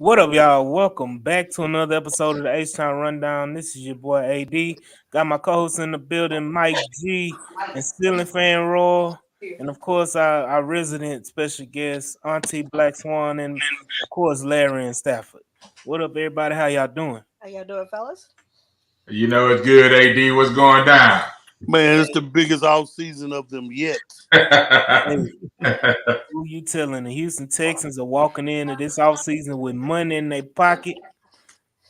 What up, y'all? Welcome back to another episode of the H-Town Rundown. This is your boy AD. Got my co-host in the building, Mike G, and Stealing Fan Roy, and of course our resident special guest, Auntie Black Swan, and of course Larry and Stafford. What up, everybody? How y'all doing? How y'all doing, fellas? You know it's good, AD. What's going down? Man, it's the biggest off season of them yet. Hey, who you telling? The Houston Texans are walking into this offseason with money in their pocket.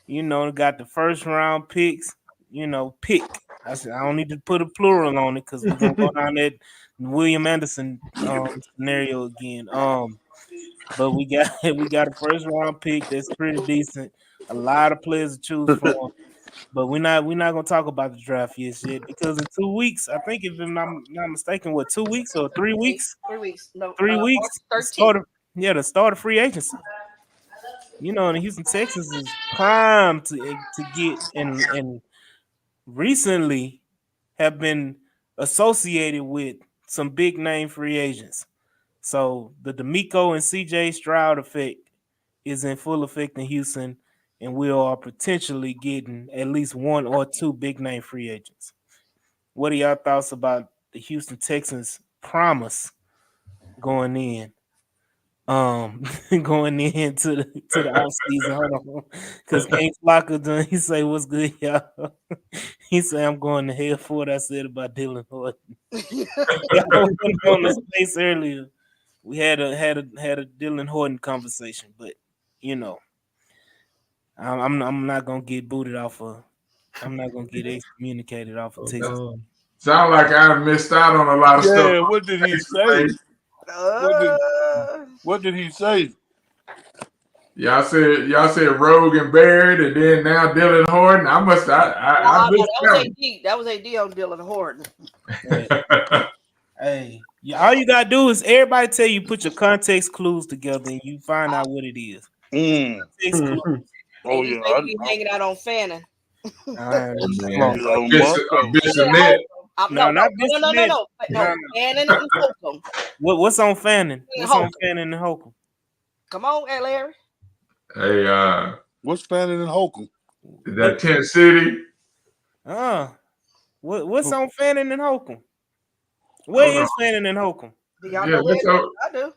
You know, got the first round picks. You know, pick. I said I don't need to put a plural on it because we're gonna go down that William Anderson scenario again. But we got we got a first round pick that's pretty decent. A lot of players to choose from. But we're not gonna talk about the draft yet because in 2 weeks, I think if I'm not mistaken, 2 weeks or 3 weeks? 3 weeks. No, 3 weeks. March The start of free agency. You know, and Houston Texans is primed to get and recently have been associated with some big name free agents. So the D'Amico and CJ Stroud effect is in full effect in Houston, and we are potentially getting at least one or two big name free agents. What are y'all thoughts about the Houston Texans promise going in? Going into the off season, hold on, because King Flocka done. He say, "What's good, y'all?" He say, "I'm going to hell for what I said about Dylan Horton." On the space earlier, we had a Dylan Horton conversation, but you know, I'm not gonna get booted off of. I'm not gonna get excommunicated off of Texas. Sound like I missed out on a lot of stuff. Yeah, what did he say? What did he say? Y'all said Rogue and Barrett, and then now Dylan Horton. I missed that was AD on Dylan Horton. Hey, all you gotta do is everybody tell you put your context clues together and you find out what it is. Oh yeah, I be hanging out on Fannin. Bissonnette. No. Fannin and Holcomb. What's on Fannin? What's on Fannin and Holcomb? Come on, Larry. Hey, what's Fannin and Holcomb? That Tent City. What's on Fannin and Holcomb? Where is Fannin and Holcomb? Do y'all know where I do.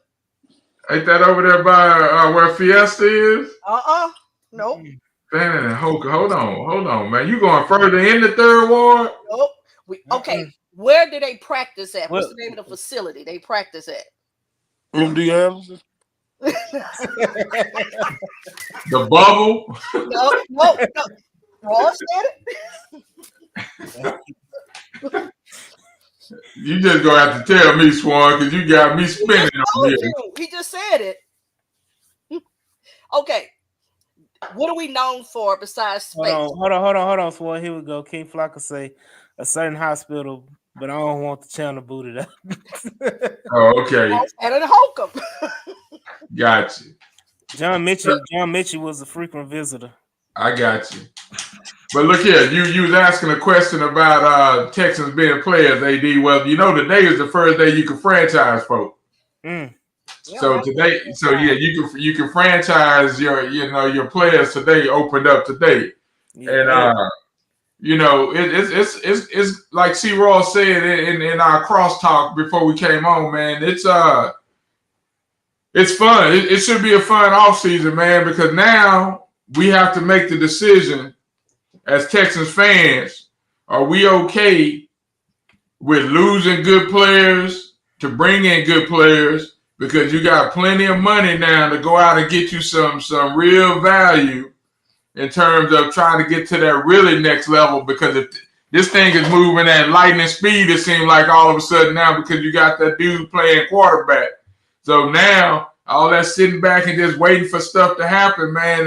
Ain't that over there by where Fiesta is? Nope. Fannin and Holcomb. Hold on, man. You going further in the third ward? Nope. Okay. Where do they practice at? What's the name of the facility they practice at? MD Anderson. The bubble? No. Ross said it. You just gonna have to tell me, Swan, because you got me spinning on here. He just said it. Okay. What are we known for besides space? Hold on, Swan. Here we go. King Flocka say a certain hospital, but I don't want the channel booted up. Oh, okay. And in Holcomb. Got you. John Mitchell was a frequent visitor. I got you. But look here, you was asking a question about Texans being players, AD. Well, you know today is the first day you can franchise folk. So today, you can franchise your players today. Opened up today, and it's like C. Ross said in our crosstalk before we came on, man. It's fun. It should be a fun offseason, man, because now we have to make the decision as Texans fans. Are we okay with losing good players to bring in good players? Because you got plenty of money now to go out and get you some real value in terms of trying to get to that really next level. Because if this thing is moving at lightning speed, it seems like all of a sudden now because you got that dude playing quarterback. So now all that sitting back and just waiting for stuff to happen, man,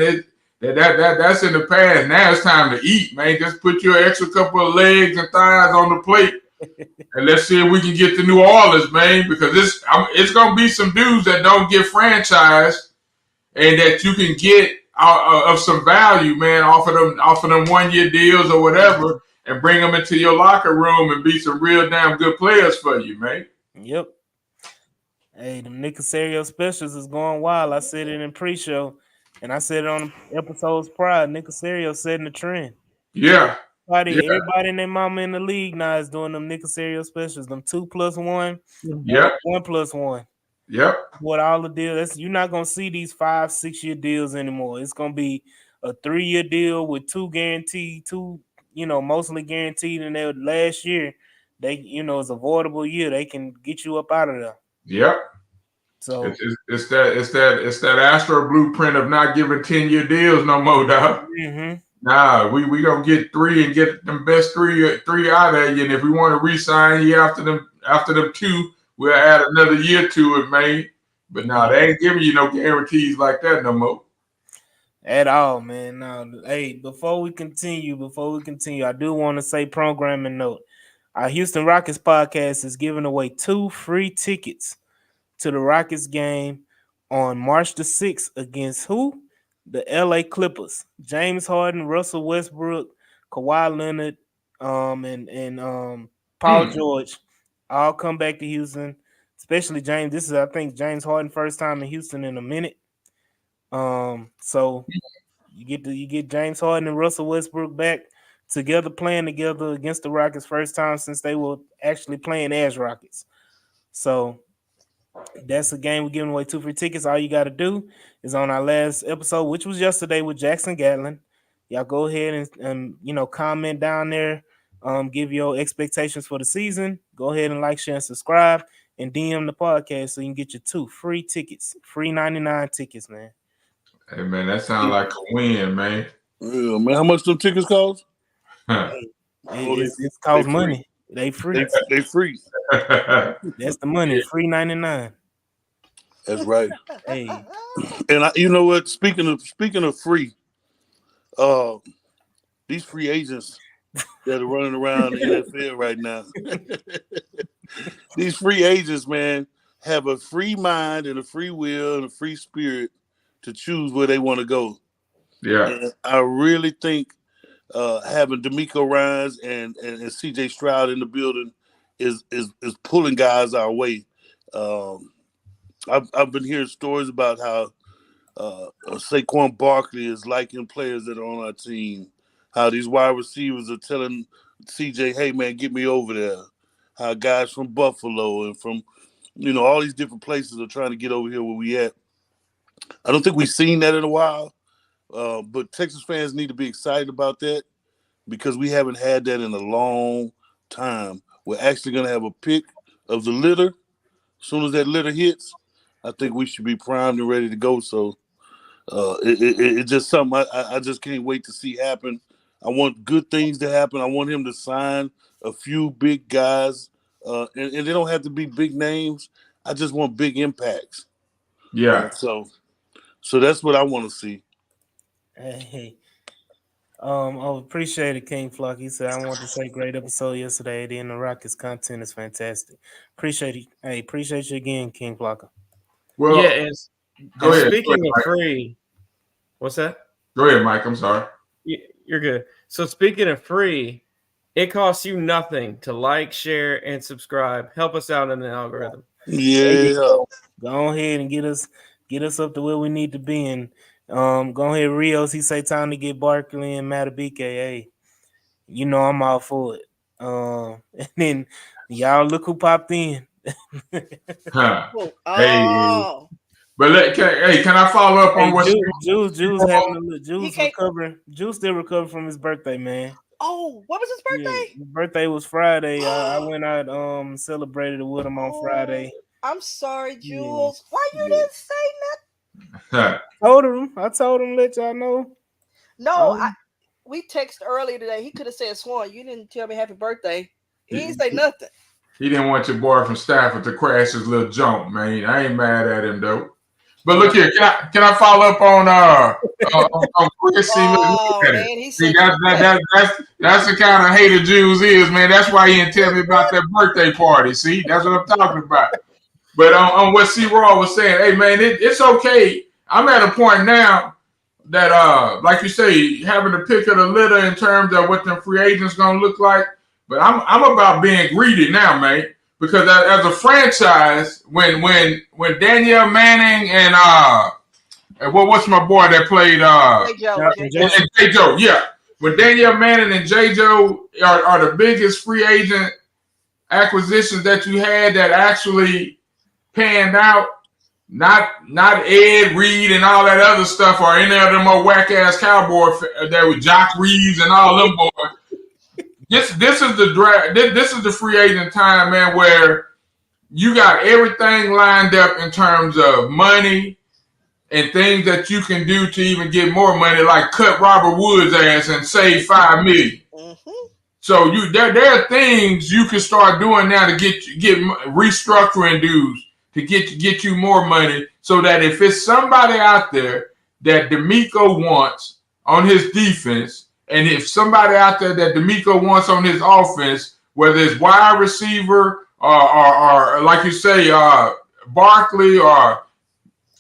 that's in the past. Now it's time to eat, man. Just put your extra couple of legs and thighs on the plate. And let's see if we can get to New Orleans, man, because it's going to be some dudes that don't get franchised and that you can get of some value, man, off of them 1 year deals or whatever, and bring them into your locker room and be some real damn good players for you, man. Yep. Hey, the Nick Casario specials is going wild. I said it in pre-show. And I said it on episodes prior. Nick Casario setting the trend. Yeah. Everybody and their mama in the league now is doing them Nick Casario specials. Them 2+1. Yep. 1+1. Yep. What all the deals? You're not gonna see these 5-6 year deals anymore. It's gonna be a 3-year deal with 2 guaranteed, mostly guaranteed. And their last year, they is avoidable year. They can get you up out of there. Yep. So it's that Astro blueprint of not giving 10-year deals no more, dog. Mm-hmm. Nah, we gonna get 3 and get them best three out of you. And if we want to re-sign you after them 2, we'll add another year to it, man. But nah, they ain't giving you no guarantees like that no more. At all, man. Now, hey, before we continue, I do want to say programming note. Our Houston Rockets podcast is giving away 2 free tickets to the Rockets game on March the 6th against who? The LA Clippers. James Harden, Russell Westbrook, Kawhi Leonard, and Paul George all come back to Houston. Especially James. This is, I think, James Harden first time in Houston in a minute. So you get James Harden and Russell Westbrook back together, playing together against the Rockets first time since they were actually playing as Rockets. So that's a game we're giving away 2 free tickets. All you got to do is on our last episode, which was yesterday with Jackson Gatlin. Y'all go ahead and comment down there. Give your expectations for the season. Go ahead and like, share, and subscribe, and DM the podcast so you can get your 2 free tickets, free 99 tickets, man. Hey man, that sounds like a win, man. Yeah, man. How much them tickets cost? It costs money. They free. They free. That's the money. Free 99. That's right. Hey, And you know what? Speaking of free, these free agents that are running around the NFL right now, these free agents, man, have a free mind and a free will and a free spirit to choose where they want to go. Yeah. And I really think having D'Amico Ryans and CJ Stroud in the building is pulling guys our way. I've been hearing stories about how Saquon Barkley is liking players that are on our team. How these wide receivers are telling CJ, "Hey man, get me over there." How guys from Buffalo and from all these different places are trying to get over here where we at. I don't think we've seen that in a while, but Texas fans need to be excited about that because we haven't had that in a long time. We're actually going to have a pick of the litter. As soon as that litter hits, I think we should be primed and ready to go. So it's just something I just can't wait to see happen. I want good things to happen. I want him to sign a few big guys, and they don't have to be big names. I just want big impacts. Yeah. So that's what I want to see. hey. I appreciate it, King Flock. He said, I want to say great episode yesterday. Then the Rockets content is fantastic. Appreciate it. Hey, appreciate you again, King Flocker. Well, yeah, go ahead. Speaking Go ahead, of free, what's that? Go ahead, Mike. I'm sorry. You're good. So speaking of free, it costs you nothing to like, share, and subscribe. Help us out in the algorithm. Yeah. Go ahead and get us up to where we need to be. And go ahead, Rios. He say time to get Barkley and Matabike. Hey, I'm all for it. And then y'all look who popped in. Huh. Oh. Hey. But can I follow up on what Jules recovering. Jules still recovering from his birthday, man. Oh, what was his birthday? Yeah, his birthday was Friday. I went out celebrated it with him on Friday. I'm sorry, Jules. Why you didn't say Huh. I told him let y'all know. No, we texted earlier today. He could have said Swan. You didn't tell me happy birthday. He didn't say nothing. He didn't want your boy from Stafford to crash his little jump, man. I ain't mad at him though. But look here, can I follow up on Chris? Man, See, that's the kind of hater Jews is, man. That's why he didn't tell me about that birthday party. See, that's what I'm talking about. But on what C. Raw was saying, hey man, it's okay. I'm at a point now that like you say, having to pick of the litter in terms of what the free agents gonna look like. But I'm about being greedy now, man. Because as a franchise, when Danielle Manning and And what's my boy that played J. Joe. Jonathan J. Joe. Joseph. and J. Joe? Yeah. When Danielle Manning and J. Joe are the biggest free agent acquisitions that you had that actually panned out, not Ed Reed and all that other stuff or any of them more whack ass cowboy that with Jock Reeves and all them boys. This is the draft. This is the free agent time, man, where you got everything lined up in terms of money and things that you can do to even get more money, like cut Robert Woods' ass and save $5 million. Mm-hmm. So there are things you can start doing now to get restructuring dues to get you more money, so that if it's somebody out there that DeMeco wants on his defense, and if somebody out there that DeMeco wants on his offense, whether it's wide receiver or like you say, Barkley or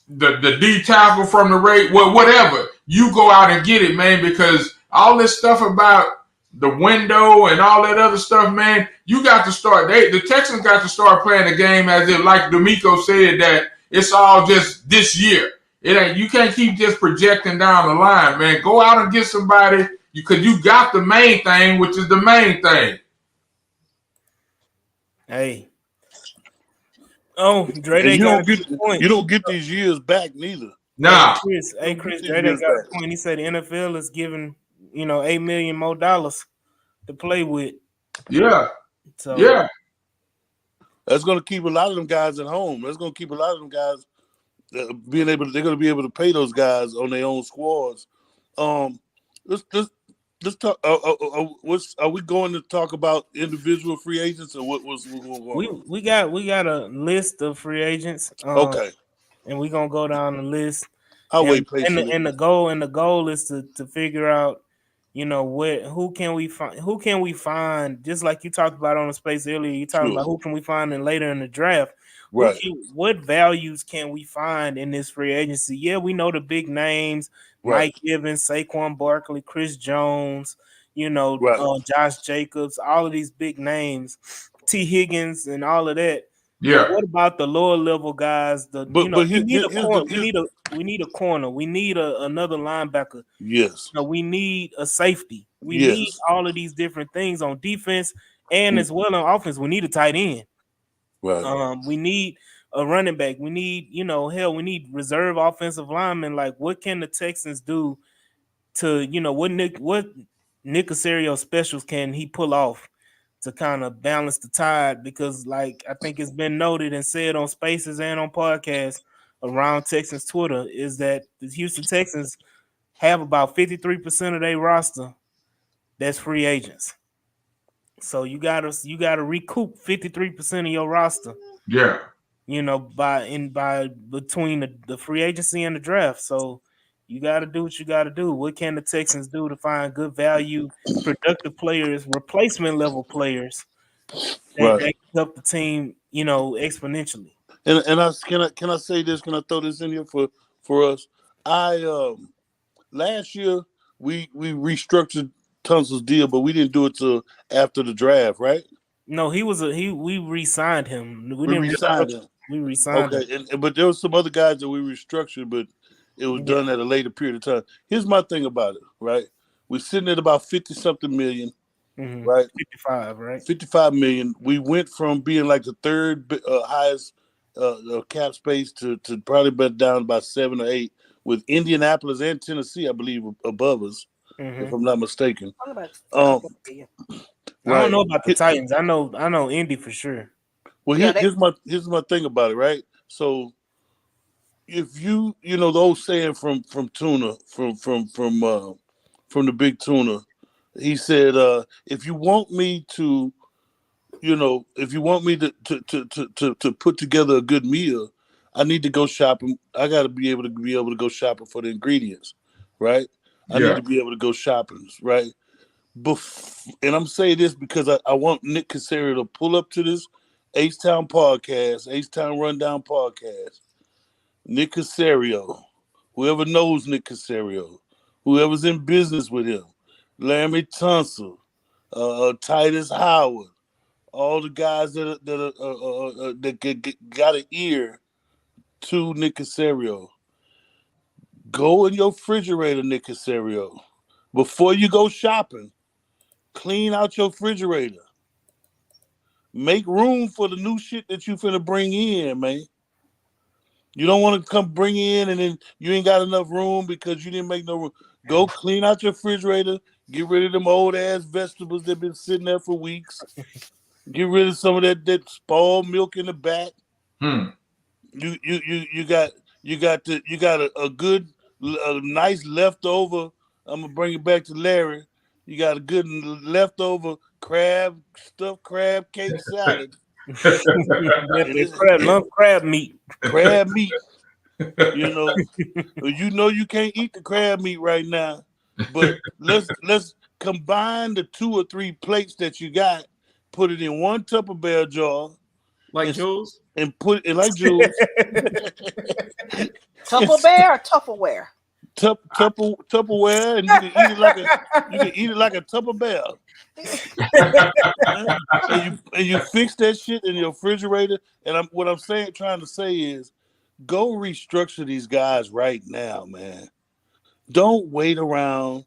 the D tackle from the rate, whatever, you go out and get it, man, because all this stuff about the window and all that other stuff, man, you got to start. The Texans got to start playing the game as if, like DeMeco said, that it's all just this year. It ain't. You can't keep just projecting down the line, man. Go out and get somebody because you got the main thing, which is the main thing. Hey. Oh, Dre, And they you got don't get a point. you don't get these years back neither. Nah, Chris, Dre, they got a point. He said the NFL is giving, $8 million more dollars to play with. yeah, So yeah. That's going to keep a lot of them guys at home. That's going to keep a lot of them guys being able. They're going to be able to pay those guys on their own squads. Let's talk. Are we going to talk about individual free agents, or what's going on? we got a list of free agents. Okay, and we're gonna go down the list. I'll wait patiently. And the goal is to figure out, who can we find, just like you talked about on the space earlier. You talked about who can we find later in the draft. Right. What values can we find in this free agency? Yeah, we know the big names, Right. Mike Evans, Saquon Barkley, Chris Jones, Right. Josh Jacobs, all of these big names, T. Higgins and all of that. Yeah. But what about the lower level guys? We need a corner. We need another linebacker. Yes. We need a safety. We Yes. need all of these different things on defense and as well on offense. We need a tight end. Right. We need a running back. We need, we need reserve offensive linemen. Like, what can the Texans do to, what Nick Caserio specials can he pull off to kind of balance the tide? Because, like, I think it's been noted and said on Spaces and on podcasts around Texans Twitter, is that the Houston Texans have about 53% of their roster that's free agents. So you gotta recoup 53% of your roster. Yeah. By between the free agency and the draft. So you gotta do what you gotta do. What can the Texans do to find good value, productive players, replacement level players that can help the team, exponentially? And can I say this? Can I throw this in here for us? Last year we restructured Tunsil's deal, but we didn't do it till after the draft, right? No, we re-signed him. We re-signed him. We re-signed him. Okay, but there were some other guys that we restructured, but it was done at a later period of time. Here's my thing about it, right? We're sitting at about 50-something million, right? 55, right? 55 million. We went from being like the third highest cap space to probably bet down about 7 or 8, with Indianapolis and Tennessee, I believe, above us, if I'm not mistaken. I don't know about the Titans. I know Indy for sure. Well, here's my thing about it, right? So if you the old saying from Tuna, from the big Tuna, he said, if you want me to put together a good meal, I need to go shopping. I got to be able to go shopping for the ingredients, right? I need to be able to go shopping, right? And I'm saying this because I want Nick Caserio to pull up to this H-Town podcast, H-Town Rundown podcast. Nick Caserio, whoever knows Nick Caserio, whoever's in business with him, Laremy Tunsil, Titus Howard, all the guys that got an ear to Nick Caserio. Go in your refrigerator, Nick Casario. Before you go shopping, clean out your refrigerator. Make room for the new shit that you finna bring in, man. You don't want to come bring in and then you ain't got enough room because you didn't make no room. Go clean out your refrigerator. Get rid of them old ass vegetables that been sitting there for weeks. Get rid of some of that spoiled milk in the back. You got a nice leftover. I'm gonna bring it back to Larry. You got a good leftover stuffed crab cake salad. Crab meat. Crab meat. You know you can't eat the crab meat right now, but let's combine the 2 or 3 plates that you got, put it in one Tupperware jar, like Jules, and put it like Jules. Tupperware or Tupperware? Tupperware, and you can eat it like a Tupperware. and you fix that shit in your refrigerator. And what I'm trying to say is, go restructure these guys right now, man. Don't wait around.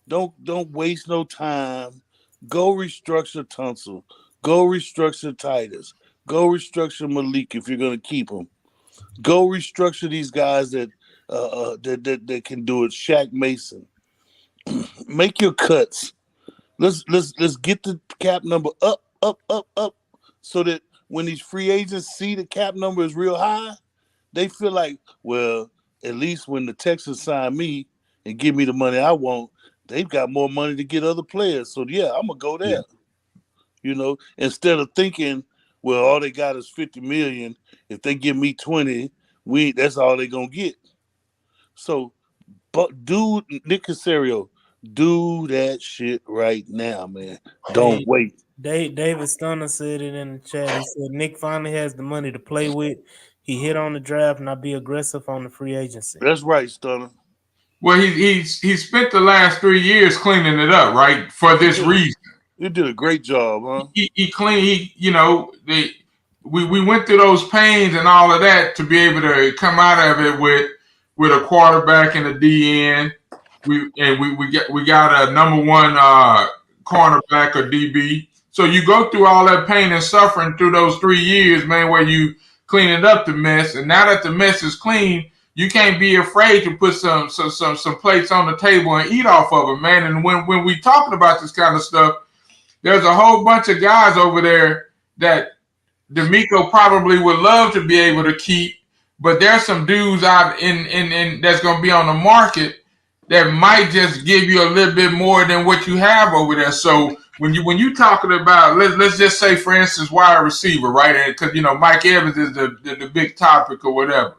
Don't waste no time. Go restructure Tunsil. Go restructure Titus. Go restructure Malik if you're gonna keep them. Go restructure these guys that can do it. Shaq Mason. Make your cuts. Let's get the cap number up, so that when these free agents see the cap number is real high, they feel like, well, at least when the Texans sign me and give me the money I want, they've got more money to get other players. So yeah, I'm gonna go there. Instead of thinking, well, all they got is $50 million. If they give me 20, that's all they're gonna get. So, but Nick Casario, do that shit right now, man. Don't wait. David Stunner said it in the chat. He said Nick finally has the money to play with. He hit on the draft, and I'll be aggressive on the free agency. That's right, Stunner. Well, he spent the last 3 years cleaning it up, right? For this reason. You did a great job, huh? He cleaned. We went through those pains and all of that to be able to come out of it with a quarterback and a DN. We got a number 1 cornerback or DB. So you go through all that pain and suffering through those 3 years, man, where you cleaning up the mess. And now that the mess is clean, you can't be afraid to put some plates on the table and eat off of it, man. And when we talking about this kind of stuff, there's a whole bunch of guys over there that DeMeco probably would love to be able to keep, but there's some dudes out in that's going to be on the market that might just give you a little bit more than what you have over there. So when you talking about, let's just say, for instance, wide receiver, right? Because Mike Evans is the big topic or whatever.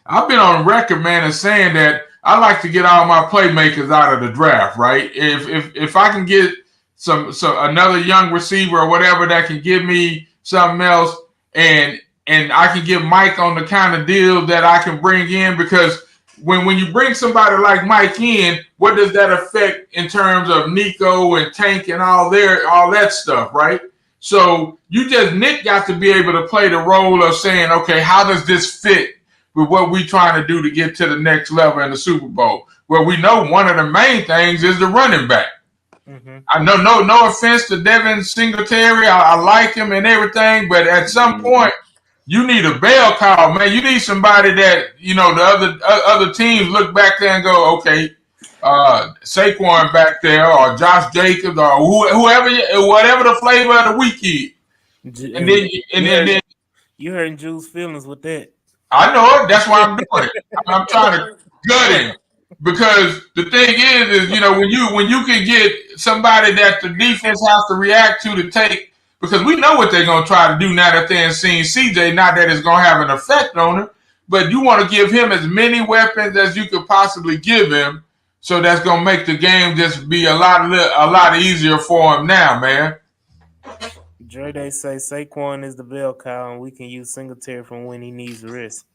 I've been on record, man, as saying that I like to get all my playmakers out of the draft, right? If I can get some another young receiver or whatever that can give me something else, and I can get Mike on the kind of deal that I can bring in, because when you bring somebody like Mike in, what does that affect in terms of Nico and Tank and all that stuff, right? So Nick got to be able to play the role of saying, okay, how does this fit with what we're trying to do to get to the next level in the Super Bowl? Well, we know one of the main things is the running back. Mm-hmm. I know, no offense to Devin Singletary, I like him and everything, but at some point, you need a bell cow, man. You need somebody that the other teams look back there and go, okay, Saquon back there, or Josh Jacobs, or whoever, whatever the flavor of the week is. And then you hurting Jules' feelings with that. I know it. That's why I'm doing it. I'm trying to gut him, because the thing is when you can get somebody that the defense has to react to take, because we know what they're going to try to do now that they're seeing CJ. Not that it's going to have an effect on him, but you want to give him as many weapons as you could possibly give him, so that's going to make the game just be a lot easier for him now, man. Dre, they say Saquon is the bell cow, and we can use Singletary from when he needs the rest.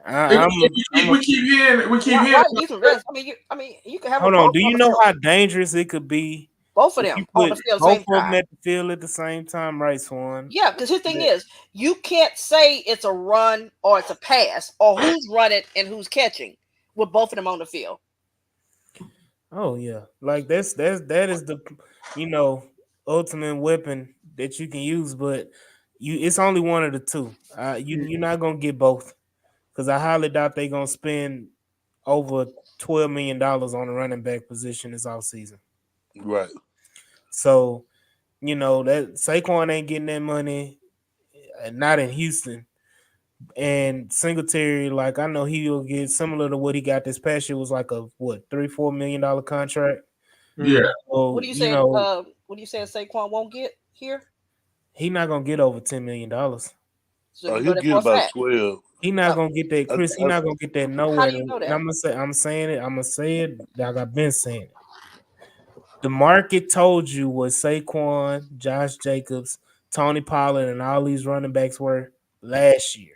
We keep hearing. Why use the rest? I mean, you can have. Hold on. Do you know how dangerous it could be Both of If them you on put the field both same of them time. at the field at the same time, right, Swan? Yeah, because his thing is, you can't say it's a run or it's a pass or who's running and who's catching with both of them on the field. Oh yeah, like that is the ultimate weapon that you can use, but it's only one of the two. You're not gonna get both because I highly doubt they're gonna spend over $12 million on a running back position this offseason. Right. So that Saquon ain't getting that money, not in Houston. And Singletary, like I know he'll get similar to what he got this past year, was like a $3-4 million contract. Yeah. So, What are you saying? What are you saying? Saquon won't get here? he not gonna get over $10 million. So you know He'll that get for a about fact. 12. He not gonna get that, Chris. He not gonna get that nowhere. How do you know that? And I'm gonna say it like I've been saying it. The market told you what Saquon, Josh Jacobs, Tony Pollard, and all these running backs were last year.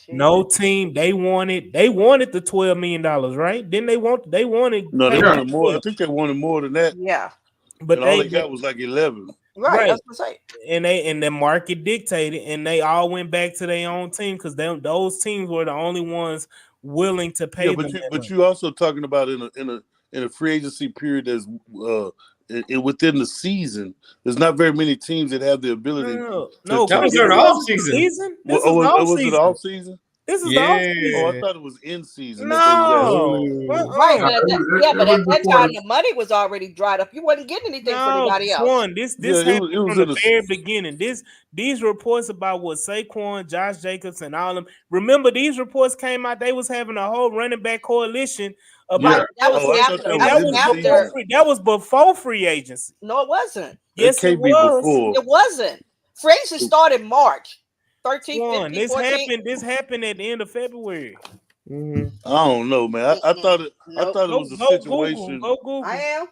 No team they wanted the $12 million, right? Didn't they wanted No, they Yeah. wanted more. I think they wanted more than that. Yeah. but And all they got was like 11. Right. That's what I'm saying. And the market dictated, and they all went back to their own team because those teams were the only ones willing to pay Yeah, them. but you also talking about in a free agency period that's within the season. There's not very many teams that have the ability. No, that was during off season. This Was it off season? This is the off Oh, season. I thought it was in season. No, Right, but at that time the money was already dried up. You wasn't getting anything for anybody else. Swan, this happened from the very beginning. These reports about what Saquon, Josh Jacobs, and all them. Remember, these reports came out. They was having a whole running back coalition about. That was before free agency. No, it wasn't. Yes, it was. It wasn't. Free agency started March 13th. This happened at the end of February. I don't know, man. I thought it was a situation. Go Google. I am.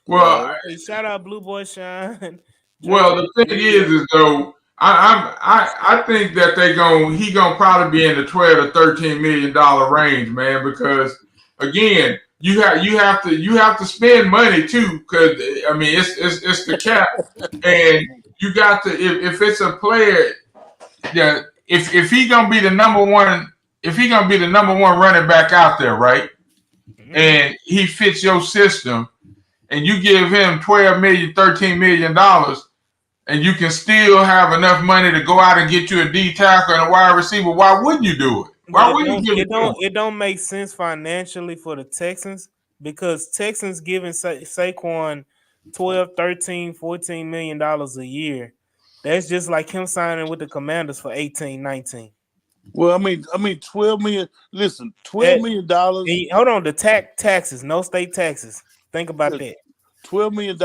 Well, shout out Blue Boy Shine. Well, the thing is though, I think that he gonna probably be in the $12 to $13 million range, man. Because again, you have to spend money too, because I mean it's the cap, and you got to if it's a player, yeah, if he gonna be the number one. If he's gonna be the number one running back out there, right, and he fits your system, and you give him $12 million, $13 million, and you can still have enough money to go out and get you a D tackle and a wide receiver, why wouldn't you do it? Why wouldn't you do it? It don't make sense financially for the Texans because Texans giving Saquon $12, $13, $14 million a year. That's just like him signing with the Commanders for $18, $19. Well, I mean, 12 million. Listen, $12 million. Hold on, the taxes, no state taxes. Think about that. $12 million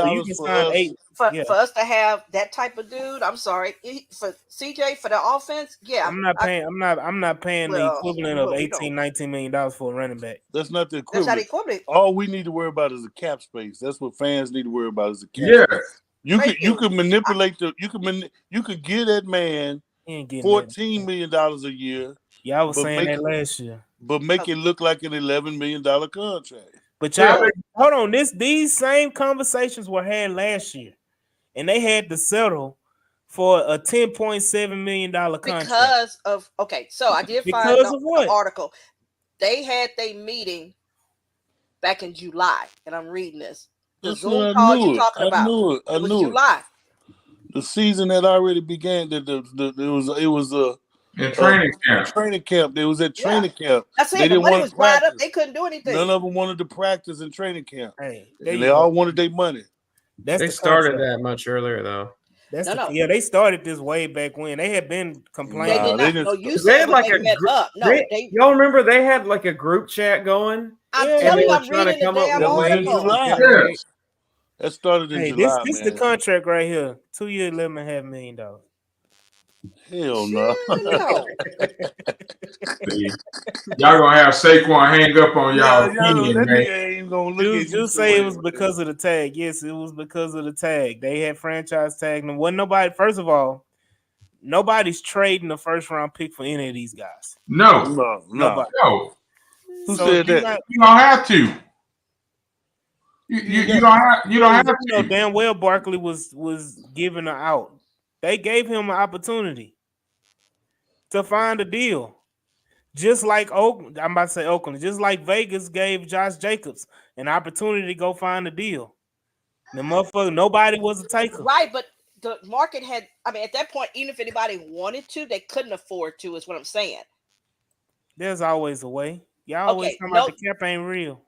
for us to have that type of dude. I'm sorry, for CJ for the offense. Yeah, I'm not paying the equivalent of $18, $19 million for a running back. That's not the equivalent. That's not equivalent. All we need to worry about is the cap space. That's what fans need to worry about is the cap. Yeah, space. You could manipulate you could give that man $14 million a year. Yeah, I was saying that last year. But make it look like an $11 million contract. But y'all, hold on. These same conversations were had last year, and they had to settle for a $10.7 million contract. Because of so I did find an article. They had their meeting back in July, and I'm reading this. The Zoom call you're talking about. I knew it. July. The season had already began. It was in training camp. Training camp. They was at training camp. That's it. The money was dried up. They couldn't do anything. None of them wanted to practice in training camp. Hey, they all wanted their money. They started that much earlier, though. Yeah, they started this way back when. They had been complaining. They had like y'all remember they had like a group chat going? I'm telling you, I'm reading the damn article. That started in July. This is the contract right here. 2 years, $11.5 million. Hell no. Y'all gonna have Saquon hang up on y'all. You say it was because of the tag. Yes, it was because of the tag. They had franchise tag them. Wasn't nobody. First of all, nobody's trading a first round pick for any of these guys. No. Nobody. No. Who said that? You don't have to. You don't have to. You know damn well Barkley was given an out. They gave him an opportunity to find a deal. Just like Oakland, I'm about to say Oakland, just like Vegas gave Josh Jacobs an opportunity to go find a deal. The motherfucker, nobody was a taker. Right, but the market had, I mean, at that point, even if anybody wanted to, they couldn't afford to, is what I'm saying. There's always a way. Y'all always talking about the cap ain't real.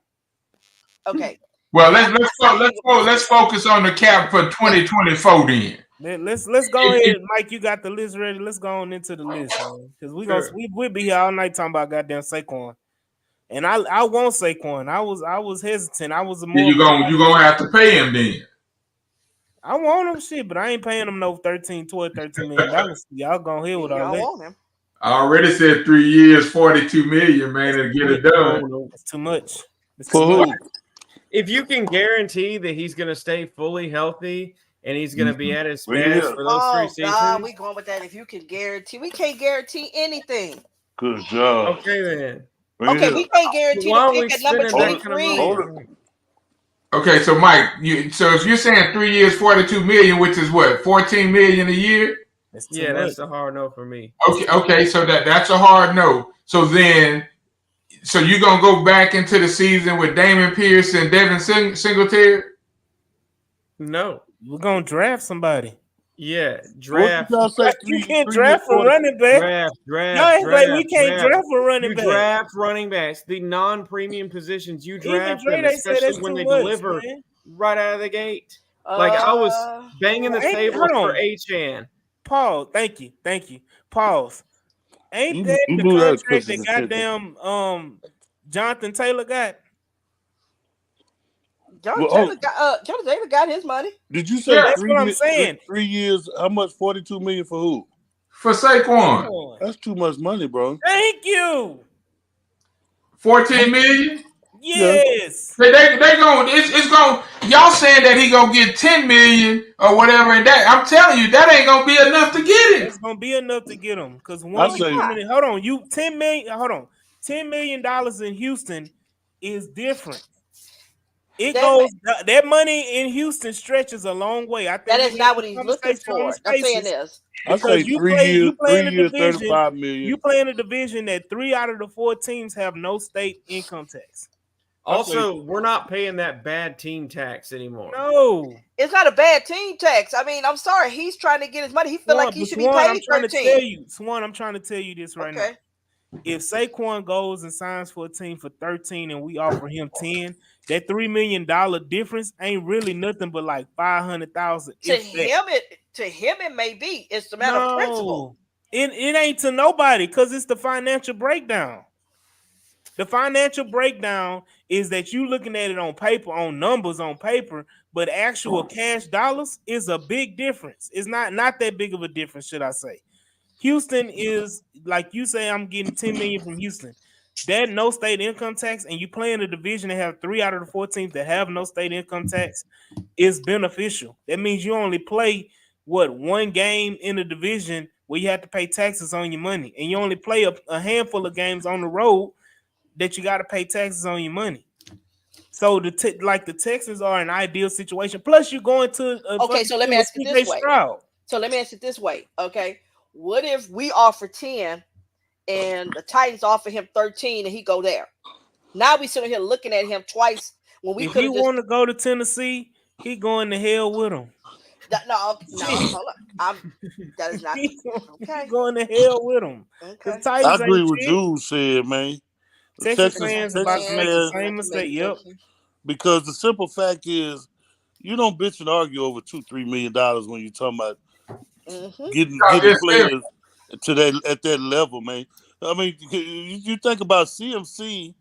Okay. Well, let's focus on the cap for 2024 then. Let's go ahead, Mike. You got the list ready. Let's go on into the list, man. Because we'll be here all night talking about goddamn Saquon. And I want Saquon. I was hesitant. I was more. You gonna have to pay him then. I want him shit, but I ain't paying him no $13 million. Y'all gonna hear what I want him. I already said 3 years, $42 million, man, to get it done. It's too much. If you can guarantee that he's gonna stay fully healthy and he's gonna be at his best for those 3 seasons. God, we going with that. If you can guarantee, we can't guarantee anything. Good job. Okay then. Okay, we can't guarantee the pick at number 23. Okay, so Mike, so if you're saying 3 years, $42 million, which is what, $14 million a year? That's a hard no for me. Okay, so that's a hard no. So you're gonna go back into the season with Dameon Pierce and Devin Singletary? No, we're gonna draft somebody. Yeah, draft. You can't draft for running back. Draft. We can't draft for running back. Draft running backs, the non-premium positions. You draft Dre, them, especially when they deliver right out of the gate. Like I was banging the table for Achane. Paul, thank you. Pause. Ain't that the contract that goddamn Jonathan Taylor got? Jonathan Taylor got his money. Did you say that's what I'm saying? 3 years, how much? $42 million for who? For Saquon. That's too much money, bro. Thank you. $14 million? Yes. Yeah. They going it's going y'all saying that he gonna get $10 million or whatever, and that I'm telling you that ain't gonna be enough to get him. It's gonna be enough to get him because $10 million in Houston is different. That money in Houston stretches a long way. I think that is not what he's looking for. I'm saying this. I say 3 years, $35 million. You play in a division that 3 out of the 4 teams have no state income tax. Also, we're not paying that bad team tax anymore. No, it's not a bad team tax. I mean, I'm sorry. He's trying to get his money. He feel like he should be paid Swan, I'm trying to tell you this right now. If Saquon goes and signs for a team for 13 and we offer him 10, that $3 million difference ain't really nothing but like $500,000. To him, it may be. It's the matter of principle. It ain't to nobody because it's the financial breakdown. The financial breakdown is that you looking at it on paper, on numbers on paper, but actual cash dollars is a big difference. It's not that big of a difference, should I say. Houston is, like you say, I'm getting $10 million from Houston. That no state income tax, and you play in a division that have 3 out of the 4 teams that have no state income tax, is beneficial. That means you only play, one game in a division where you have to pay taxes on your money, and you only play a handful of games on the road that you got to pay taxes on your money. So the Texans are an ideal situation. Plus, you're going to so let me ask it this way. So let me ask it this way. Okay, what if we offer 10 and the Titans offer him 13 and he go there? Now we sitting here looking at him twice when we could. If he want to go to Tennessee, he going to hell with him. No, hold on. That is not okay. Going to hell with him. Okay. I agree with you said, man. Texas fans about to make the same mistake. Yep. Because the simple fact is, you don't bitch and argue over $2-3 million when you're talking about getting players to at that level, man. I mean, you think about CMC,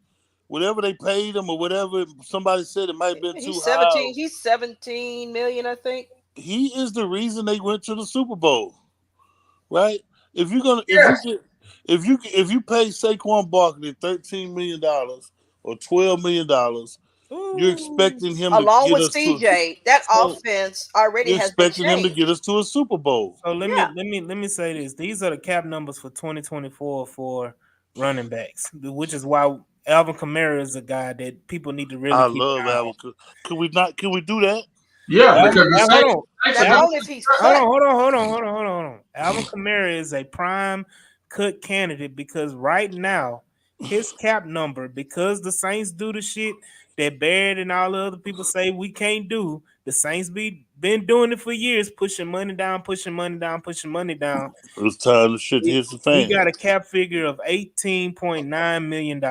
whatever they paid him or whatever. Somebody said it might have been too high. He's $17 million, I think. He is the reason they went to the Super Bowl, right? If you pay Saquon Barkley $13 million or $12 million, you're expecting him along with CJ. That offense already has been expecting him to get us to a Super Bowl. So let me say this: these are the cap numbers for 2024 for running backs, which is why Alvin Kamara is a guy that people need to really I keep love an eye on. Alvin. Could we not? Can we do that? Yeah, Alvin, because the hold on. Saints As are long as he's Hold cut. on. Alvin Kamara is a prime cut candidate because right now his cap number, because the Saints do the shit that Barrett and all the other people say we can't do. The Saints been doing it for years, pushing money down. It's time to shit hit the fan. We got a cap figure of $18.9 million.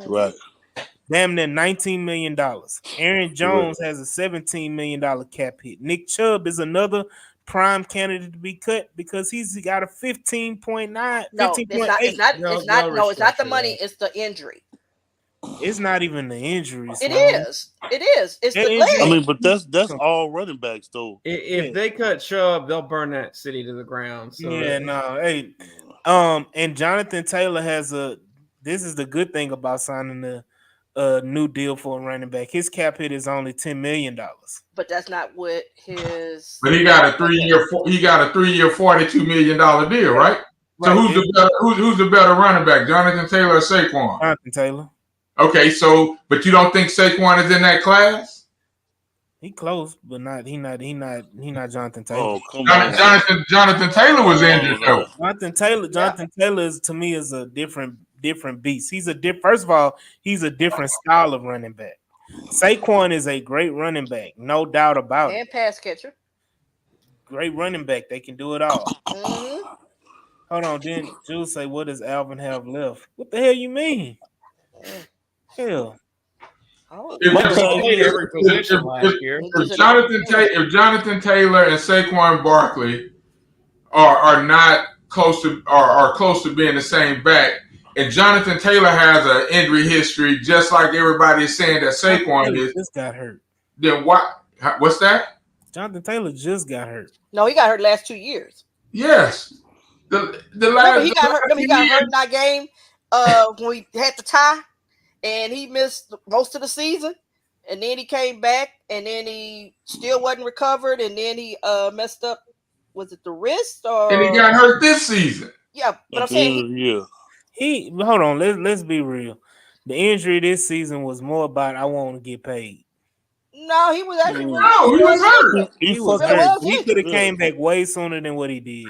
Right. Damn near $19 million. Aaron Jones has a $17 million cap hit. Nick Chubb is another prime candidate to be cut because he's got a 15.9. No, it's not the money, it's the injury. It's not even the injuries. It is. It's the leg. I mean, but that's all running backs though. If they cut Chubb, they'll burn that city to the ground. So Hey, and Jonathan Taylor this is the good thing about signing the new deal for a running back. His cap hit is only $10 million. But that's not what his. But he got a 3-year $42 million deal, right? So who's the better running back, Jonathan Taylor or Saquon? Jonathan Taylor. Okay, but you don't think Saquon is in that class? He close, but he not Jonathan Taylor. Oh, come on. Jonathan Taylor was injured though. Jonathan Taylor is to me is a different beast. First of all, he's a different style of running back. Saquon is a great running back, no doubt about it. And pass catcher. Great running back. They can do it all. Mm-hmm. Hold on, then Jules say, what does Alvin have left? What the hell you mean? Hell. If Jonathan Taylor and Saquon Barkley are not close to being the same back, and Jonathan Taylor has an injury history, just like everybody is saying that Saquon just got hurt. Then what? What's that? Jonathan Taylor just got hurt. No, he got hurt last 2 years. Yes. The last he got hurt in that game when we had the tie, and he missed most of the season. And then he came back, and then he still wasn't recovered, and then he messed up. Was it the wrist or? And he got hurt this season. Yeah, but I'm saying hold on. Let's be real. The injury this season was more about I want to get paid. No, he was actually. No, he was hurt. He was hurt. He could have came back way sooner than what he did.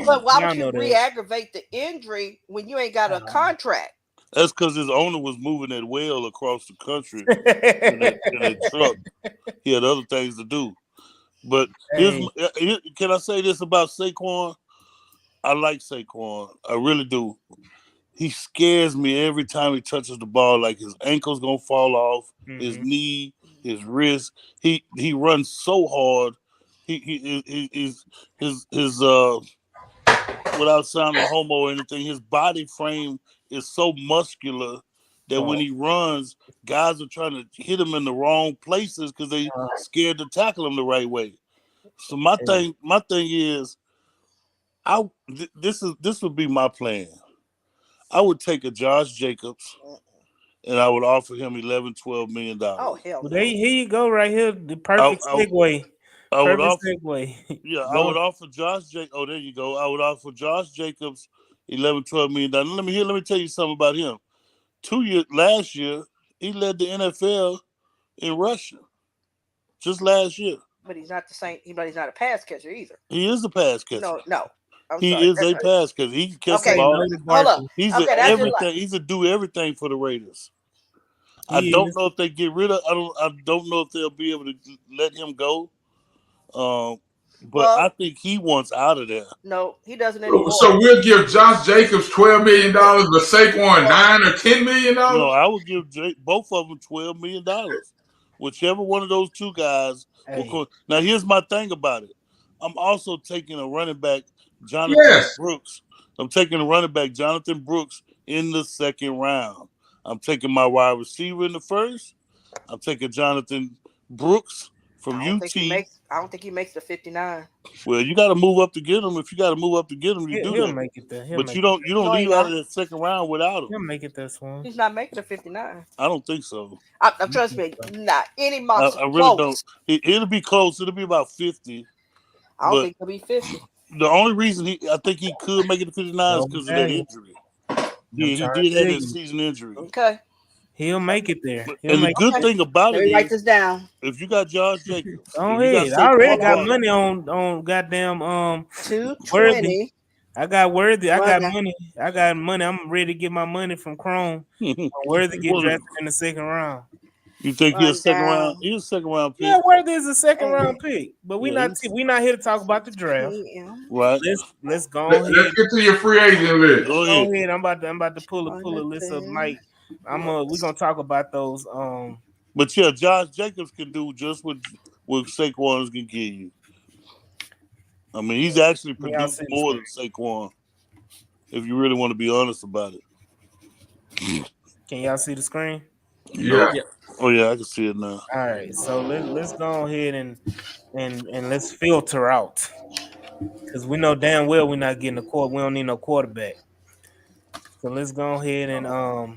But why would you re-aggravate the injury when you ain't got a contract? That's because his owner was moving it well across the country in a truck. He had other things to do. But can I say this about Saquon? I like Saquon. I really do. He scares me every time he touches the ball. Like his ankle's gonna fall off, his knee, his wrist. He runs so hard. His without sounding homo or anything, his body frame is so muscular that when he runs, guys are trying to hit him in the wrong places because they scared to tackle him the right way. So my thing is, this would be my plan. I would take a Josh Jacobs and I would offer him $11-12 million. Oh hell! Well, here you go, right here, the perfect segue. I would offer Josh Jacobs. Oh, there you go. I would offer Josh Jacobs $11-12 million. Let me tell you something about him. Last year, he led the NFL in rushing. Just last year. But he's not the same. But he's not a pass catcher either. He is a pass catcher. No. He is a pass catcher. He can catch the ball. Hold up. He's everything. He's a do everything for the Raiders. I don't know if they get rid of. I don't know if they'll be able to let him go. But I think he wants out of there. No, he doesn't anymore. So we'll give Josh Jacobs $12 million, but Saquon $9 or $10 million. No, I would give both of them $12 million. Whichever one of those two guys. Hey. Now, here's my thing about it. I'm also taking a running back, Jonathan Brooks. I'm taking a running back, Jonathan Brooks, in the second round. I'm taking my wide receiver in the first. I'm taking Jonathan Brooks from UT. I don't think he makes the 59. Well, you got to move up to get him. If you got to move up to get him, you do that. He'll make it there. But you don't leave out of that second round without him. He'll make it this one. He's not making the 59. I don't think so. I'm trust me, not any monster. I really don't. It'll be close. It'll be about 50. I don't think it'll be 50. The only reason I think he could make it to 59 is because of that injury. Yeah, he did have that season injury. Okay. He'll make it there. And the good thing about Let it me write is, this down. if you got Josh Jacobs, Go if you ahead. got I already Saquon got Barkley, money on goddamn 220. Worthy. I got Worthy. I got Running. money. I got money. I'm ready to get my money from Chrome. Worthy get drafted in the second round. You think he's a second round? He's a second round pick. Yeah, Worthy is a second round pick, but we Yeah, not here to talk about the draft. Right. Let's go Let's ahead. get to your free agent list. Go ahead. I'm about to pull a list of Mike. We're gonna talk about those. But yeah, Josh Jacobs can do just what Saquon can give you. I mean, he's actually produced more than Saquon, if you really want to be honest about it. Can y'all see the screen? Yeah. Oh yeah, I can see it now. All right, so let's go ahead and let's filter out, because we know damn well we're not getting a quarter. We don't need no quarterback. So let's go ahead and I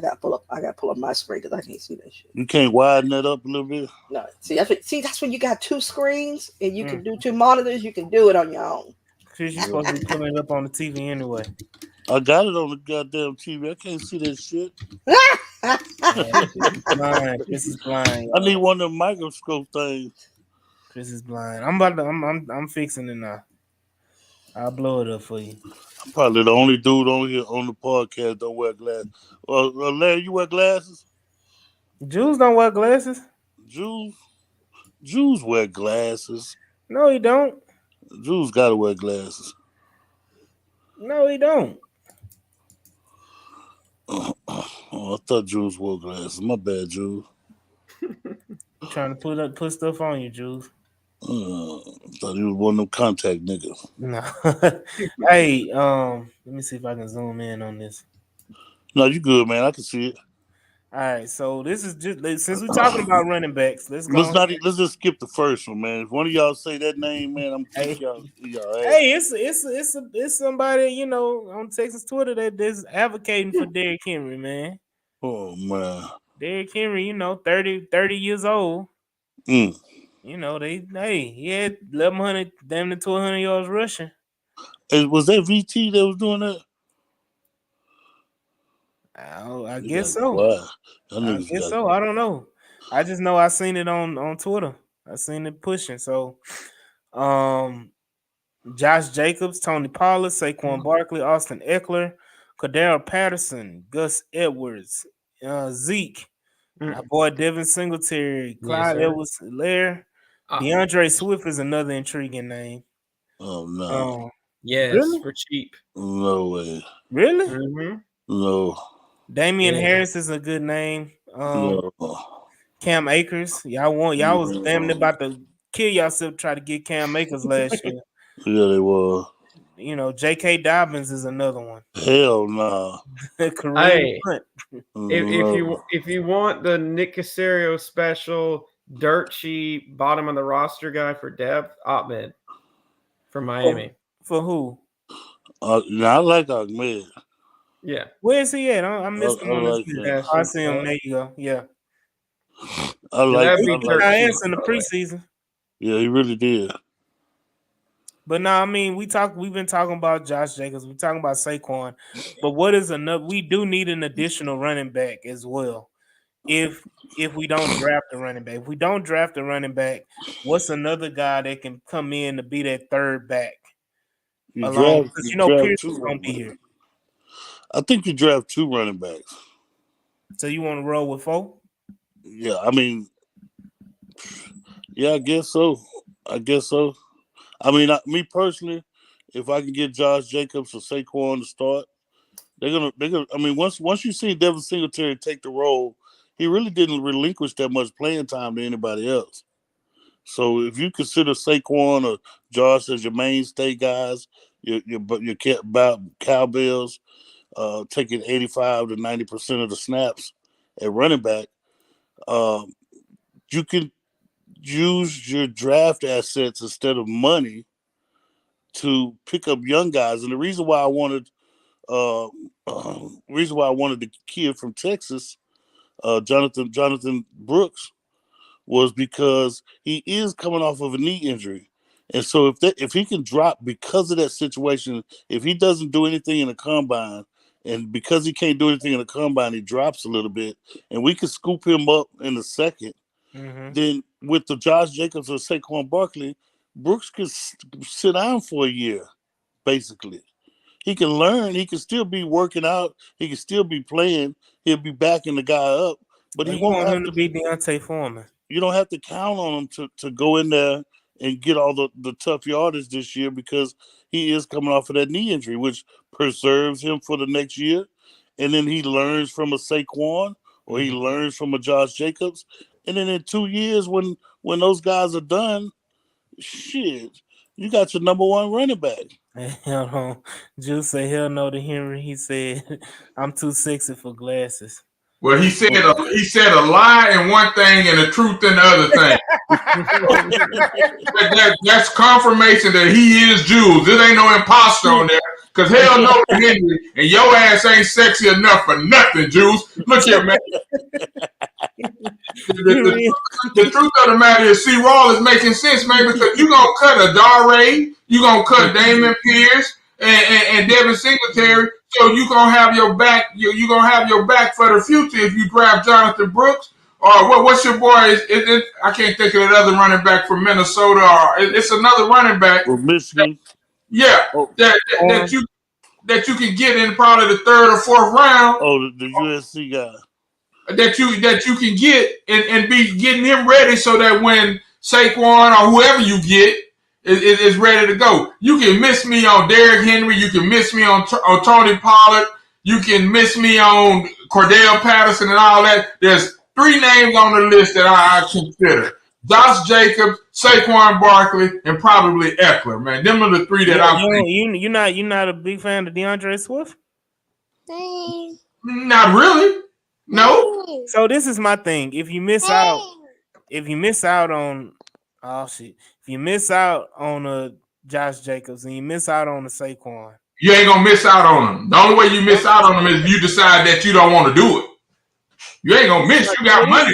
gotta pull up my screen because I can't see that shit. You can't widen that up a little bit. No, that's when you got two screens and you can do two monitors. You can do it on your own. Chris, you're supposed to be pulling it up on the TV anyway. I got it on the goddamn TV. I can't see that shit. Chris is blind. I need one of them microscope things. Chris is blind. I'm fixing it now. I'll blow it up for you. I'm probably the only dude on here on the podcast don't wear glasses. Larry, you wear glasses? Jews don't wear glasses. Jews wear glasses. No, he don't. Jews gotta wear glasses. No, he don't. Oh, I thought Jews wore glasses. My bad, Jews. I'm trying to put stuff on you, Jews. I thought he was one of them contact niggas. No. Hey, let me see if I can zoom in on this. No, you good, man. I can see it. All right, so this is just since we're talking about running backs, let's just skip the first one, man. If one of y'all say that name, man, I'm y'all. Hey, it's somebody on Texas Twitter that's advocating for Derrick Henry, man. Oh man, Derrick Henry, 30 years old. Mm. He had 1,100, damn near 1,200 yards rushing. Was that VT that was doing that? I guess so. Wow. I guess so. I don't know. I just know I seen it on Twitter. I seen it pushing. So, Josh Jacobs, Tony Pollard, Saquon Barkley, Austin Eckler, Cordero Patterson, Gus Edwards, Zeke, my boy Devin Singletary, Clyde Edwards-Helaire, DeAndre Swift is another intriguing name. Oh no! Yes, really? For cheap. No way. Really? Mm-hmm. No. Damian Harris is a good name. No. Cam Akers, y'all was damn near about to kill yourself try to get Cam Akers last year. Yeah, they were. J.K. Dobbins is another one. Hell no. Hey, if you want the Nick Caserio special dirt cheap bottom of the roster guy for depth, Ahmed from Miami. For who? I like Ahmed. Yeah. Where's he at? I missed him on this video. I see him. There you go. Yeah. I like him in the preseason. Yeah, he really did. But no, I mean, we've been talking about Josh Jacobs, we're talking about Saquon, but what is enough? We do need an additional running back as well. If we don't draft a running back, what's another guy that can come in to be that third back? Because Pierce is gonna be here. I think you draft 2 running backs. So you want to roll with 4? Yeah, I mean, yeah, I guess so. I mean, me personally, if I can get Josh Jacobs or Saquon to start, they're gonna. I mean, once you see Devin Singletary take the role, he really didn't relinquish that much playing time to anybody else. So if you consider Saquon or Josh as your mainstay guys, your cowbells, taking 85 to 90% of the snaps at running back, you can use your draft assets instead of money to pick up young guys. And the reason why I wanted the kid from Texas, Jonathan Brooks, was because he is coming off of a knee injury. And so if he can drop because of that situation, if he doesn't do anything in the combine And because he can't do anything in the combine, he drops a little bit. And we can scoop him up in the second. Mm-hmm. Then with the Josh Jacobs or Saquon Barkley, Brooks could sit down for a year, basically. He can learn. He can still be working out. He can still be playing. He'll be backing the guy up. But he won't have to be Deontay Foreman. You don't have to count on him to go in there and get all the tough yardage this year because he is coming off of that knee injury, which preserves him for the next year. And then he learns from a Saquon or he learns from a Josh Jacobs. And then in 2 years when those guys are done, shit, you got your number one running back. Hell no. Juice said, hell no to Henry. He said, I'm too sexy for glasses. Well, he said a lie in one thing and the truth in the other thing. That's confirmation that he is Jules. There ain't no imposter on there. Because hell no to Henry, and your ass ain't sexy enough for nothing, Jules. Look here, man. The truth of the matter is, C. Raw is making sense, man, because you're going to cut Adare, you're going to cut Damon Pierce and Devin Singletary, so you're going to have your back. You're going to have your back for the future if you draft Jonathan Brooks or what's your boy? I can't think of another running back from Minnesota. Or it's another running back from Michigan. Yeah, that you can get in probably the third or fourth round. Oh, the USC guy. That you can get and be getting him ready so that when Saquon or whoever you get is ready to go. You can miss me on Derrick Henry. You can miss me on Tony Pollard. You can miss me on Cordell Patterson and all that. There's 3 names on the list that I consider. Josh Jacobs, Saquon Barkley, and probably Eckler, man. Them are the 3 that I'm thinking. You're not a big fan of DeAndre Swift? Not really. No. So this is my thing. If you miss out on Josh Jacobs and you miss out on the Saquon, you ain't gonna miss out on him. The only way you miss out on him is if you decide that you don't want to do it. You ain't gonna miss. You got money.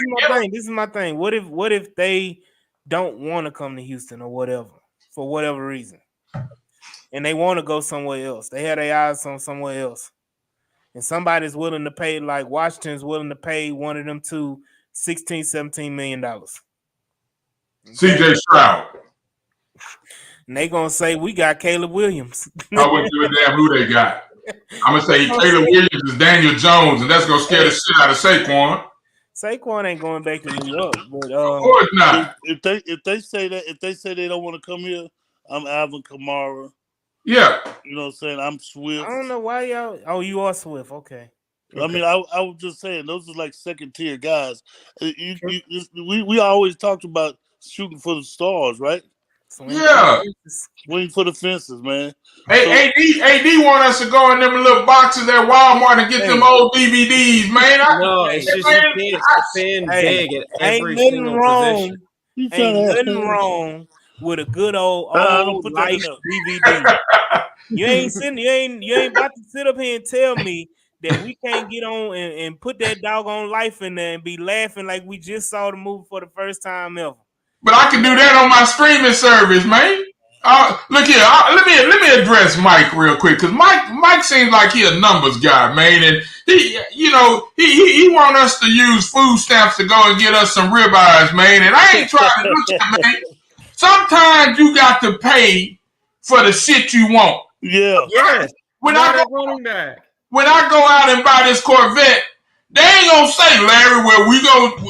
This is my thing. What if they don't want to come to Houston or whatever for whatever reason, and they want to go somewhere else? They had their eyes on somewhere else, and somebody's willing to pay, like Washington's willing to pay one of them $16, $17 million. CJ Stroud. And they gonna say we got Caleb Williams. I wouldn't give a damn who they got. I'm gonna say Caleb Williams is Daniel Jones, and that's gonna scare the shit out of Saquon. Saquon ain't going back to New York, but of course not. If they say they don't want to come here, I'm Alvin Kamara. Yeah, you know what I'm saying. I'm Swift. I don't know why y'all. Oh, you are Swift. Okay. I mean, I was just saying those are like second tier guys. We always talked about shooting for the stars, right? Swing for the fences, man. Hey, AD want us to go in them little boxes at Walmart and get them old DVDs, man. It's just you can't defend big at every single position. Ain't nothing wrong with a good old life DVD. You ain't about to sit up here and tell me that we can't get on and put that doggone life in there and be laughing like we just saw the movie for the first time ever. But I can do that on my streaming service, man. Look here, let me address Mike real quick, because Mike seems like he a numbers guy, man, and he want us to use food stamps to go and get us some ribeyes, man. And I ain't trying to look at, man. Sometimes you got to pay for the shit you want. Yeah. When I go out and buy this Corvette, they ain't gonna say, Larry,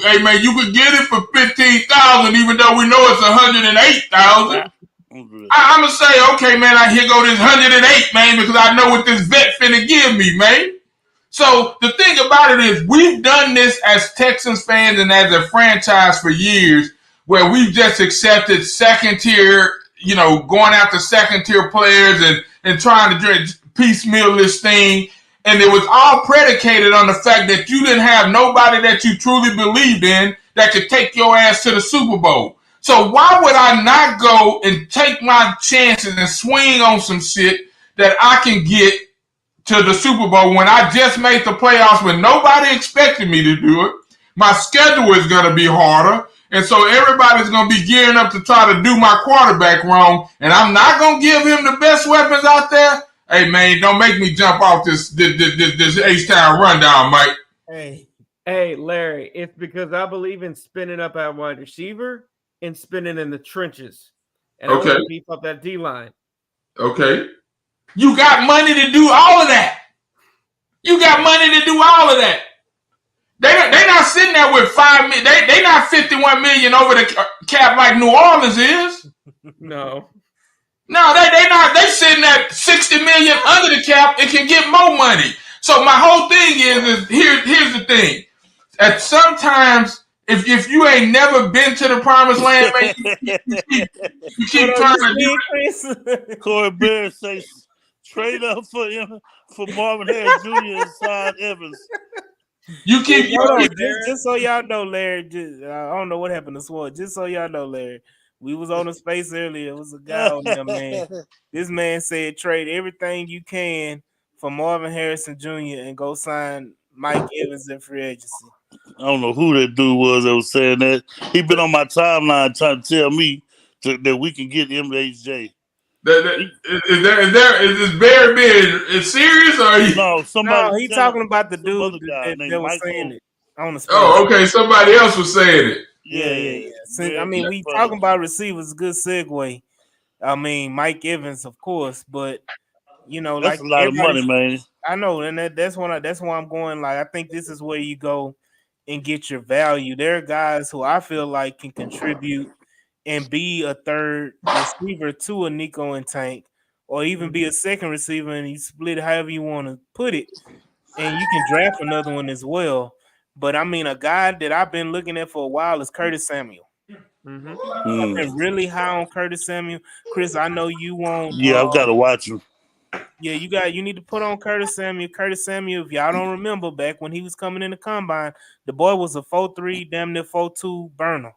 hey man, you could get it for $15,000, even though we know it's $108,000. I'm gonna say, okay, man, here go this 108, man, because I know what this vet finna give me, man. So the thing about it is, we've done this as Texans fans and as a franchise for years, where we've just accepted second tier, going after second tier players and trying to piecemeal this thing. And it was all predicated on the fact that you didn't have nobody that you truly believed in that could take your ass to the Super Bowl. So why would I not go and take my chances and swing on some shit that I can get to the Super Bowl when I just made the playoffs when nobody expected me to do it? My schedule is going to be harder. And so everybody's going to be gearing up to try to do my quarterback wrong. And I'm not going to give him the best weapons out there. Hey man, don't make me jump off this H-Town rundown, Mike. Hey, Larry, it's because I believe in spinning up at wide receiver and spinning in the trenches. And I want to beef up that D-line. Okay. You got money to do all of that. You got money to do all of that. They not sitting there with $5 million. They not $51 million over the cap like New Orleans is. No, they not. They sitting at $60 million under the cap and can get more money. So my whole thing is here's the thing. At sometimes, if you ain't never been to the promised land, man, you keep trying to do it. Corey Bear says trade up for Marvin Harris Jr. and sign Evans. You keep just so y'all know, Larry. I don't know what happened to Sword. Just so y'all know, Larry, we was on the space earlier. It was a guy on there, man. This man said trade everything you can for Marvin Harrison Jr. and go sign Mike Evans in free agency. I don't know who that dude was that was saying that. He been on my timeline trying to tell me that we can get MHJ. Is this Barry being serious or no? Somebody. No, he talking about the dude that was saying it on the space. Oh, okay. Somebody else was saying it. Yeah. I mean, we talking about receivers. Good segue. I mean, Mike Evans, of course, but you know, that's like a lot of money, man. I know, and that's why I'm going. Like, I think this is where you go and get your value. There are guys who I feel like can contribute and be a third receiver to a Nico and Tank, or even be a second receiver, and you split however you want to put it, and you can draft another one as well. But I mean, a guy that I've been looking at for a while is Curtis Samuel. I've been really high on Curtis Samuel. Chris, I know you won't. Yeah, I've got to watch him. Yeah, you need to put on Curtis Samuel. Curtis Samuel, if y'all don't remember, back when he was coming in the combine, the boy was a 4.3, damn near 4.2 burner.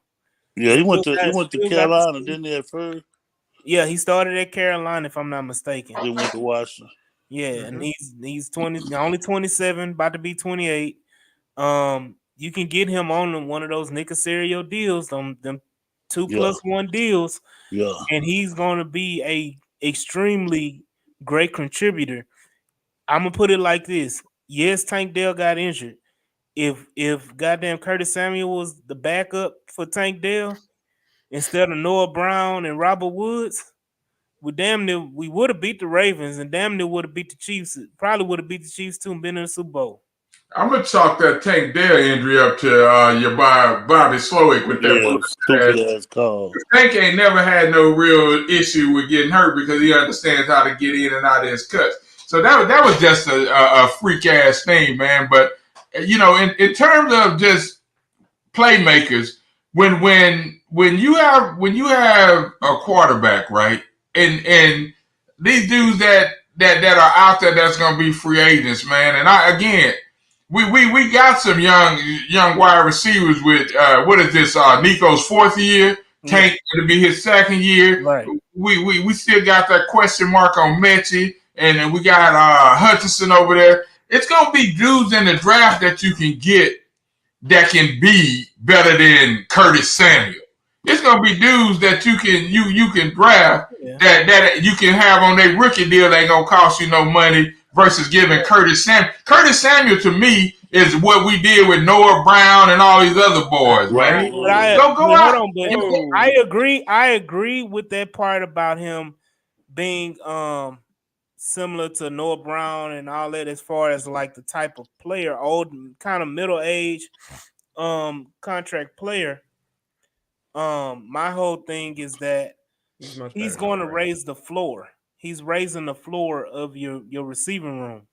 Yeah, he went to Carolina, didn't he, at first? Yeah, he started at Carolina, if I'm not mistaken. Then went to Washington. Yeah, and he's 20, only 27, about to be 28. You can get him on one of those Nick Caserio deals, them 2+1 deals. Yeah, and he's going to be a extremely great contributor. I'm gonna put it like this: yes, Tank Dell got injured. If goddamn Curtis Samuel was the backup for Tank Dell instead of Noah Brown and Robert Woods, we would have beat the Ravens and damn near would have beat the Chiefs. Probably would have beat the Chiefs too and been in the Super Bowl. I'm gonna chalk that Tank Dell injury up to your Bobby Slowick with that stupid ass call. Tank ain't never had no real issue with getting hurt because he understands how to get in and out of his cuts. So that was just a freak ass thing, man. But you know, in terms of just playmakers, when you have a quarterback, right, and these dudes that are out there that's gonna be free agents, man, and we got some young wide receivers with what is this? Nico's fourth year. Tank to be his second year. Right. We still got that question mark on Mechie, and then we got Hutchinson over there. It's gonna be dudes in the draft that you can get that can be better than Curtis Samuel. It's gonna be dudes that you can draft that you can have on their rookie deal. They ain't gonna cost you no money. Versus giving Curtis Samuel. Curtis Samuel to me is what we did with Noah Brown and all these other boys, man. I agree with that part about him being similar to Noah Brown and all that as far as like the type of player, old kind of middle age contract player. My whole thing is that he's going to raise the floor. He's raising the floor of your receiving room.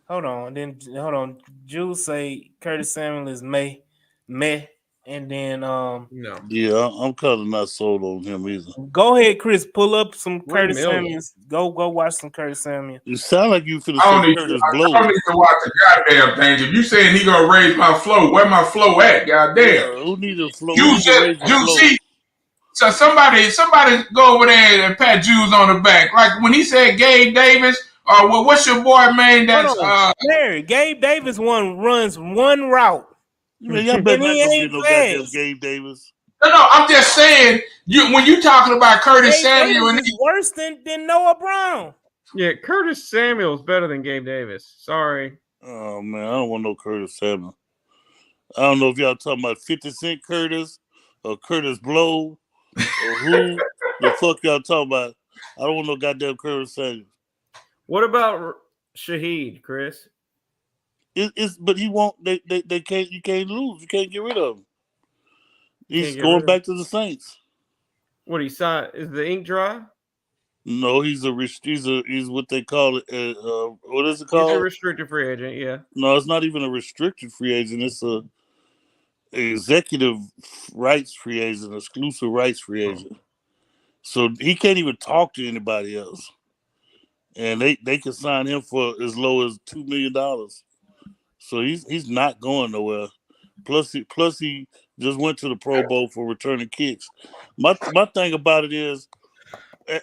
Hold on. Jules say Curtis Samuel is meh, and then no. Yeah, I'm kind of not sold on him either. Go ahead, Chris. Pull up some Curtis Samuels. Go watch some Curtis Samuel. You sound like you finna say Curtis Blow. I don't need to watch the goddamn thing. If you saying he gonna raise my flow, where my flow at? Goddamn. Yeah, who needs a flow? You see. So somebody go over there and pat Jews on the back. Like when he said Gabe Davis, or what's your boy man that's Larry. Gabe Davis runs one route. Man, y'all better not get no goddamn Gabe Davis. No, I'm just saying when you talking about Curtis Samuel Davis is worse than Noah Brown. Yeah, Curtis Samuel's better than Gabe Davis. Sorry. Oh man, I don't want no Curtis Samuel. I don't know if y'all talking about 50 Cent Curtis or Curtis Blow or who the fuck y'all talking about. I don't want no goddamn Curtis Samuel. What about Shaheed, Chris? But he won't. They can't. You can't lose. You can't get rid of him. He's going back to the Saints. What he saw? Is the ink dry? No, he's what they call it. What is it called? He's a restricted free agent. Yeah. No, it's not even a restricted free agent. It's a executive rights free agent, exclusive rights free agent. So he can't even talk to anybody else, and they can sign him for as low as $2 million. So he's not going nowhere. Plus he just went to the Pro Bowl for returning kicks. My thing about it is,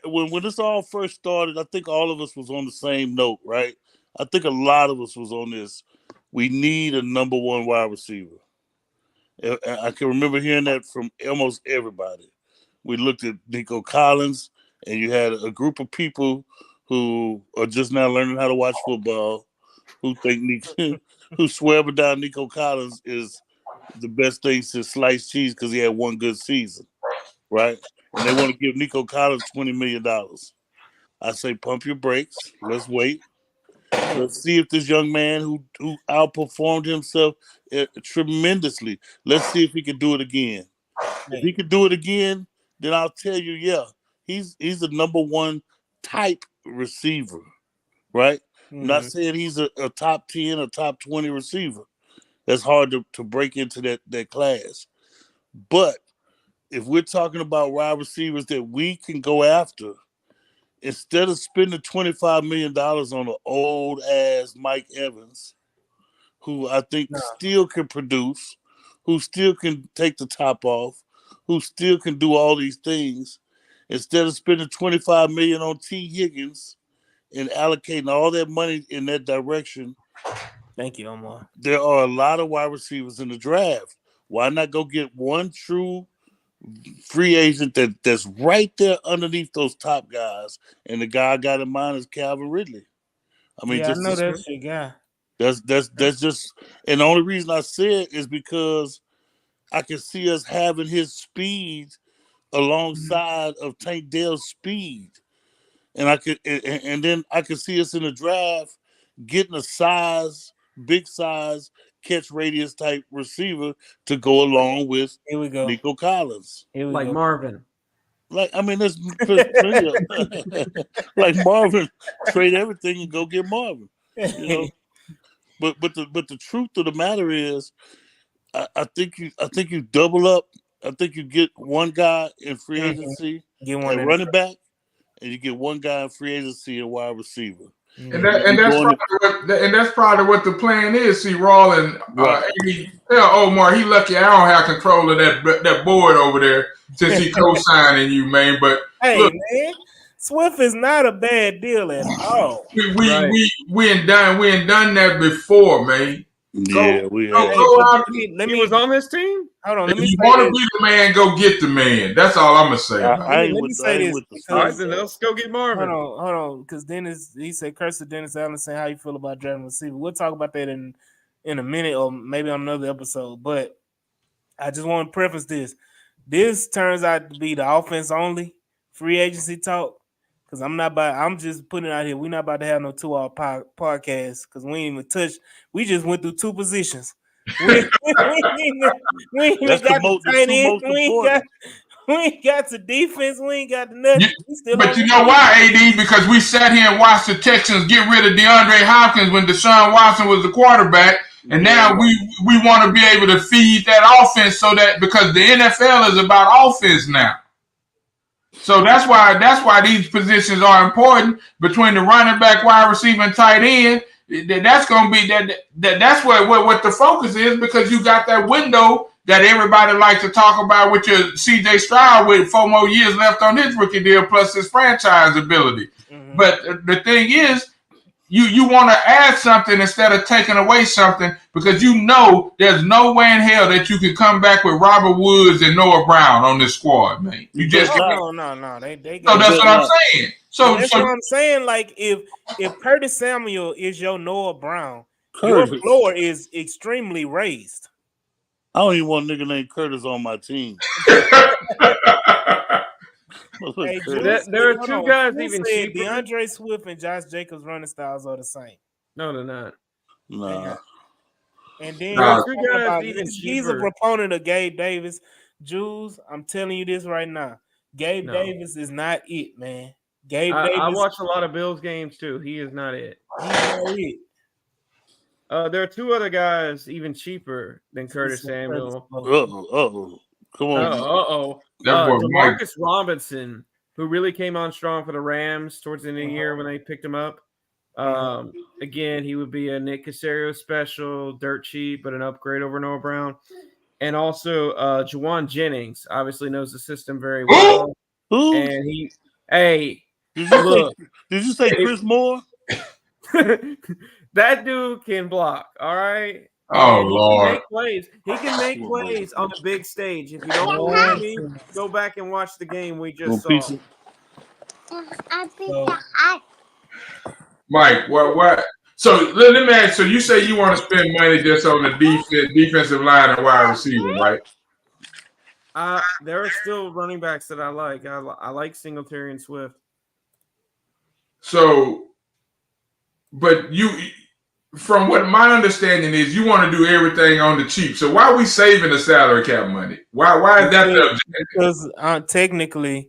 when this all first started, I think all of us was on the same note, right? I think a lot of us was on this. We need a number one wide receiver. I can remember hearing that from almost everybody. We looked at Nico Collins, and you had a group of people who are just now learning how to watch football, who swear up and down Nico Collins is the best thing since sliced cheese because he had one good season, right? And they want to give Nico Collins $20 million. I say, pump your brakes. Let's wait. Let's see if this young man who outperformed himself tremendously, let's see if he can do it again. If he can do it again, then I'll tell you, yeah, he's the number one type receiver, right? Mm-hmm. I'm not saying he's a top 10 or top 20 receiver. That's hard to break into that class. But if we're talking about wide receivers that we can go after, instead of spending $25 million on an old-ass Mike Evans, who I think still can produce, who still can take the top off, who still can do all these things, instead of spending $25 million on T. Higgins and allocating all that money in that direction. Thank you, Omar. There are a lot of wide receivers in the draft. Why not go get one true free agent that's right there underneath those top guys? And the guy I got in mind is Calvin Ridley. I mean, I know that's your guy. That's just, and the only reason I say it is because I can see us having his speed alongside of Tank Dell's speed, and then I could see us in the draft getting a big size, catch radius type receiver to go along with Nico Collins. Like Marvin. Like, I mean, there's like Marvin, trade everything and go get Marvin. You know, but the truth of the matter is, I think you double up. I think you get one guy in free agency, get one running back, and you get one guy in free agency and wide receiver. And that's probably what the plan is. See, Raw and Omar, he lucky I don't have control of that board over there since he co-signing you, man. But hey, look, man, Swift is not a bad deal at all. We ain't done that before, man. We was on this team. Hold on, if you want to be the man, go get the man. That's all I'm gonna say. Let me say this. All right, then let's go get Marvin. Hold on, because Dennis, he said, "Curse to Dennis Allen, saying how you feel about drafting receiver." We'll talk about that in a minute, or maybe on another episode. But I just want to preface this. This turns out to be the offense only free agency talk. Because I'm just putting it out here. We're not about to have no 2-hour podcast because we ain't even touched. We just went through two positions. We ain't even got the tight end. We ain't got the defense. We ain't got the nothing. But you know why, AD? Because we sat here and watched the Texans get rid of DeAndre Hopkins when Deshaun Watson was the quarterback. And now we want to be able to feed that offense because the NFL is about offense now. So that's why these positions are important between the running back, wide receiver, and tight end. That's going to be that's what the focus is, because you got that window that everybody likes to talk about with your CJ Stroud with 4 more years left on his rookie deal plus his franchise ability. Mm-hmm. But the thing is, you want to add something instead of taking away something because you know there's no way in hell that you can come back with Robert Woods and Noah Brown on this squad, man. You just no. They got so that's what I'm saying. So that's what I'm saying. Like if Curtis Samuel is your Noah Brown, Curtis. your floor is extremely raised. I don't even want a nigga named Curtis on my team. Hey, there are two guys even cheaper. DeAndre Swift and Josh Jacobs running styles are the same. No, they're not. Nah. And then he's a proponent of Gabe Davis. Jules, I'm telling you this right now. Gabe Davis is not it, man. Davis. I watch a lot of Bills games too. He is not it. He's not it. There are two other guys even cheaper than Curtis Samuel. Come on. Demarcus Robinson, who really came on strong for the Rams towards the end of the year when they picked him up. Again, he would be a Nick Caserio special, dirt cheap, but an upgrade over Noah Brown. And also Juwan Jennings obviously knows the system very well. And did you say Chris Moore? That dude can block, all right? Oh, and Lord. He can make plays on the big stage. If you don't believe me, go back and watch the game we just saw. Mike, what? So let me ask. So you say you want to spend money just on the defensive line and wide receiver, right? There are still running backs that I like. I like Singletary and Swift. So, but from what my understanding is, you want to do everything on the cheap. So why are we saving the salary cap money? Why is that the objective? Because technically,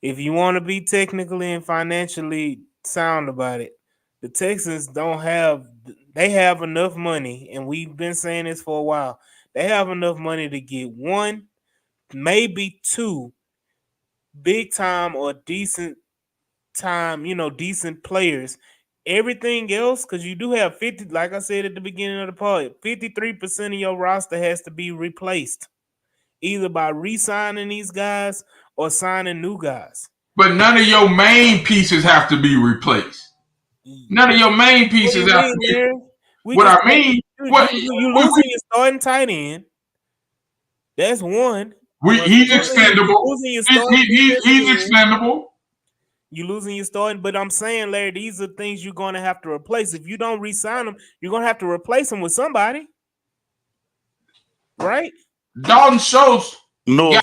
if you want to be technically and financially sound about it, the Texans they have enough money, and we've been saying this for a while. They have enough money to get one, maybe two big time or decent time, decent players. Everything else, because you do have 50, like I said at the beginning of the pod, 53% of your roster has to be replaced, either by re-signing these guys or signing new guys. But none of your main pieces have to be replaced. None of your main pieces have to be. You losing your starting tight end. That's one. He's expendable. He's expendable. You're losing your starting, but I'm saying, Larry, these are things you're going to have to replace. If you don't re-sign them, you're going to have to replace them with somebody, right? Dalton Schultz. Dalton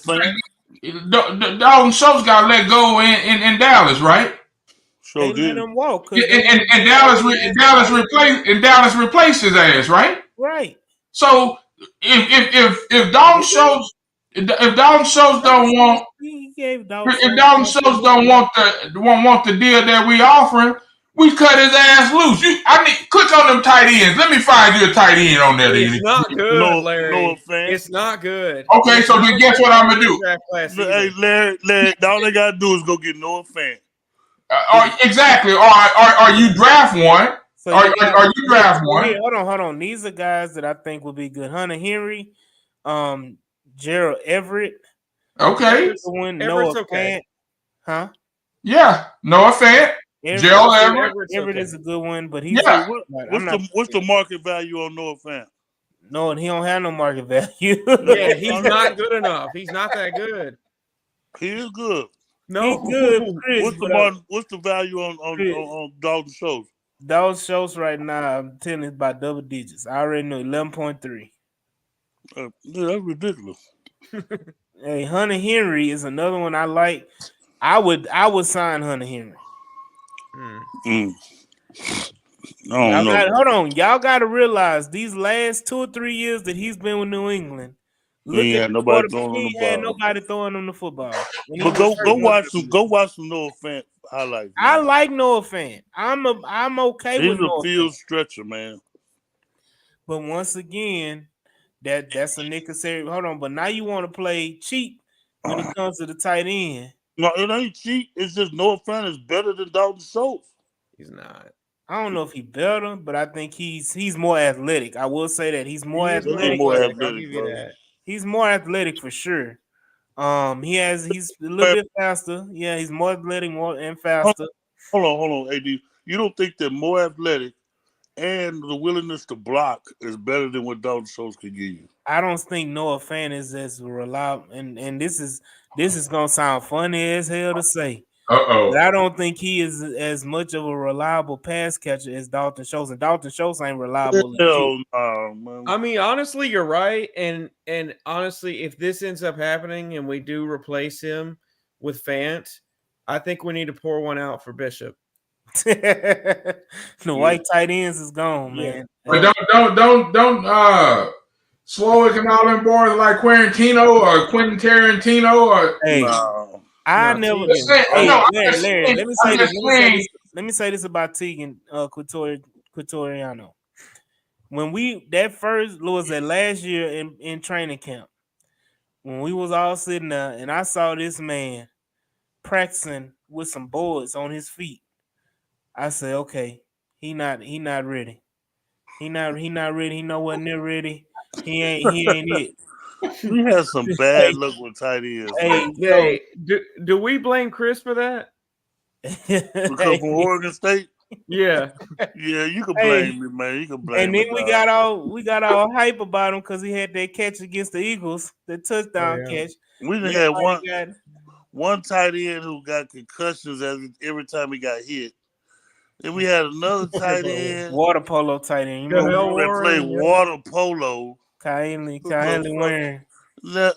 Schultz got let go in Dallas, right? They let him walk. And Dallas replaced his ass, right? Right. So if Dalton Schultz. If Dalton Schultz don't want the deal that we offering, we cut his ass loose. Click on them tight ends. Let me find you a tight end on there. It's not good, Larry. It's not good. Okay, so then guess what I'm gonna do? Hey, Larry, all they gotta do is go get Noah Fant. Exactly. Or you draft one. Or you draft one. Hey, hold on. These are guys that I think will be good. Hunter Henry, Gerald Everett. Okay. Noah Fant. Huh? Yeah. Noah Fant. Gerald Everett is a good one, but he's what's the market value on Noah Fant? No, and he don't have no market value. Yeah, he's not good enough. He's not that good. He is good. No, he's good. What's the value on Dalton Schultz? Dalton Schultz right now, I'm telling you, about double digits. I already know 11.3. Yeah, that's ridiculous. Hey, Hunter Henry is another one I like. I would sign Hunter Henry. Hold on. Y'all got to realize these last 2 or 3 years that he's been with New England. He had nobody throwing him the football. But go watch some Noah Fant highlights. Man. I like Noah Fant. I'm okay with Noah. He's a field stretcher, man. But once again, that's a Nick Caserio. Hold on, but now you want to play cheap when it comes to the tight end. No, it ain't cheap. It's just Noah Fant is better than Dalton Schultz. He's not. I don't know if he's better, but I think he's more athletic. I will say that he's more athletic. He's more athletic for sure. He's a little bit faster. Yeah, he's more athletic, and faster. Hold on, AD. You don't think that more athletic and the willingness to block is better than what Dalton Schultz can give you? I don't think Noah Fant is as reliable, and this is gonna sound funny as hell to say. But I don't think he is as much of a reliable pass catcher as Dalton Schultz, and Dalton Schultz ain't reliable. Hell no, man. I mean, honestly, you're right, and honestly, if this ends up happening and we do replace him with Fant, I think we need to pour one out for Bishop. The white tight ends is gone, man. But don't Slowick and all them boys like Quarantino or Quentin Tarantino or Larry, let me say this about Tegan Quatoriano. When that first was that last year in training camp, when we was all sitting there and I saw this man practicing with some boards on his feet, I said, okay, he not ready. He not ready. He nowhere near ready. He ain't it. We had some bad luck with tight ends. Hey, do we blame Chris for that? Because from Oregon State? Yeah. Yeah, you can blame me, man. You can blame and then we got all hype about him because he had that catch against the Eagles, the touchdown catch. We had one tight end who got concussions every time he got hit. Then we had another tight end. Water polo tight end. You know, play water polo. Kylie Warren.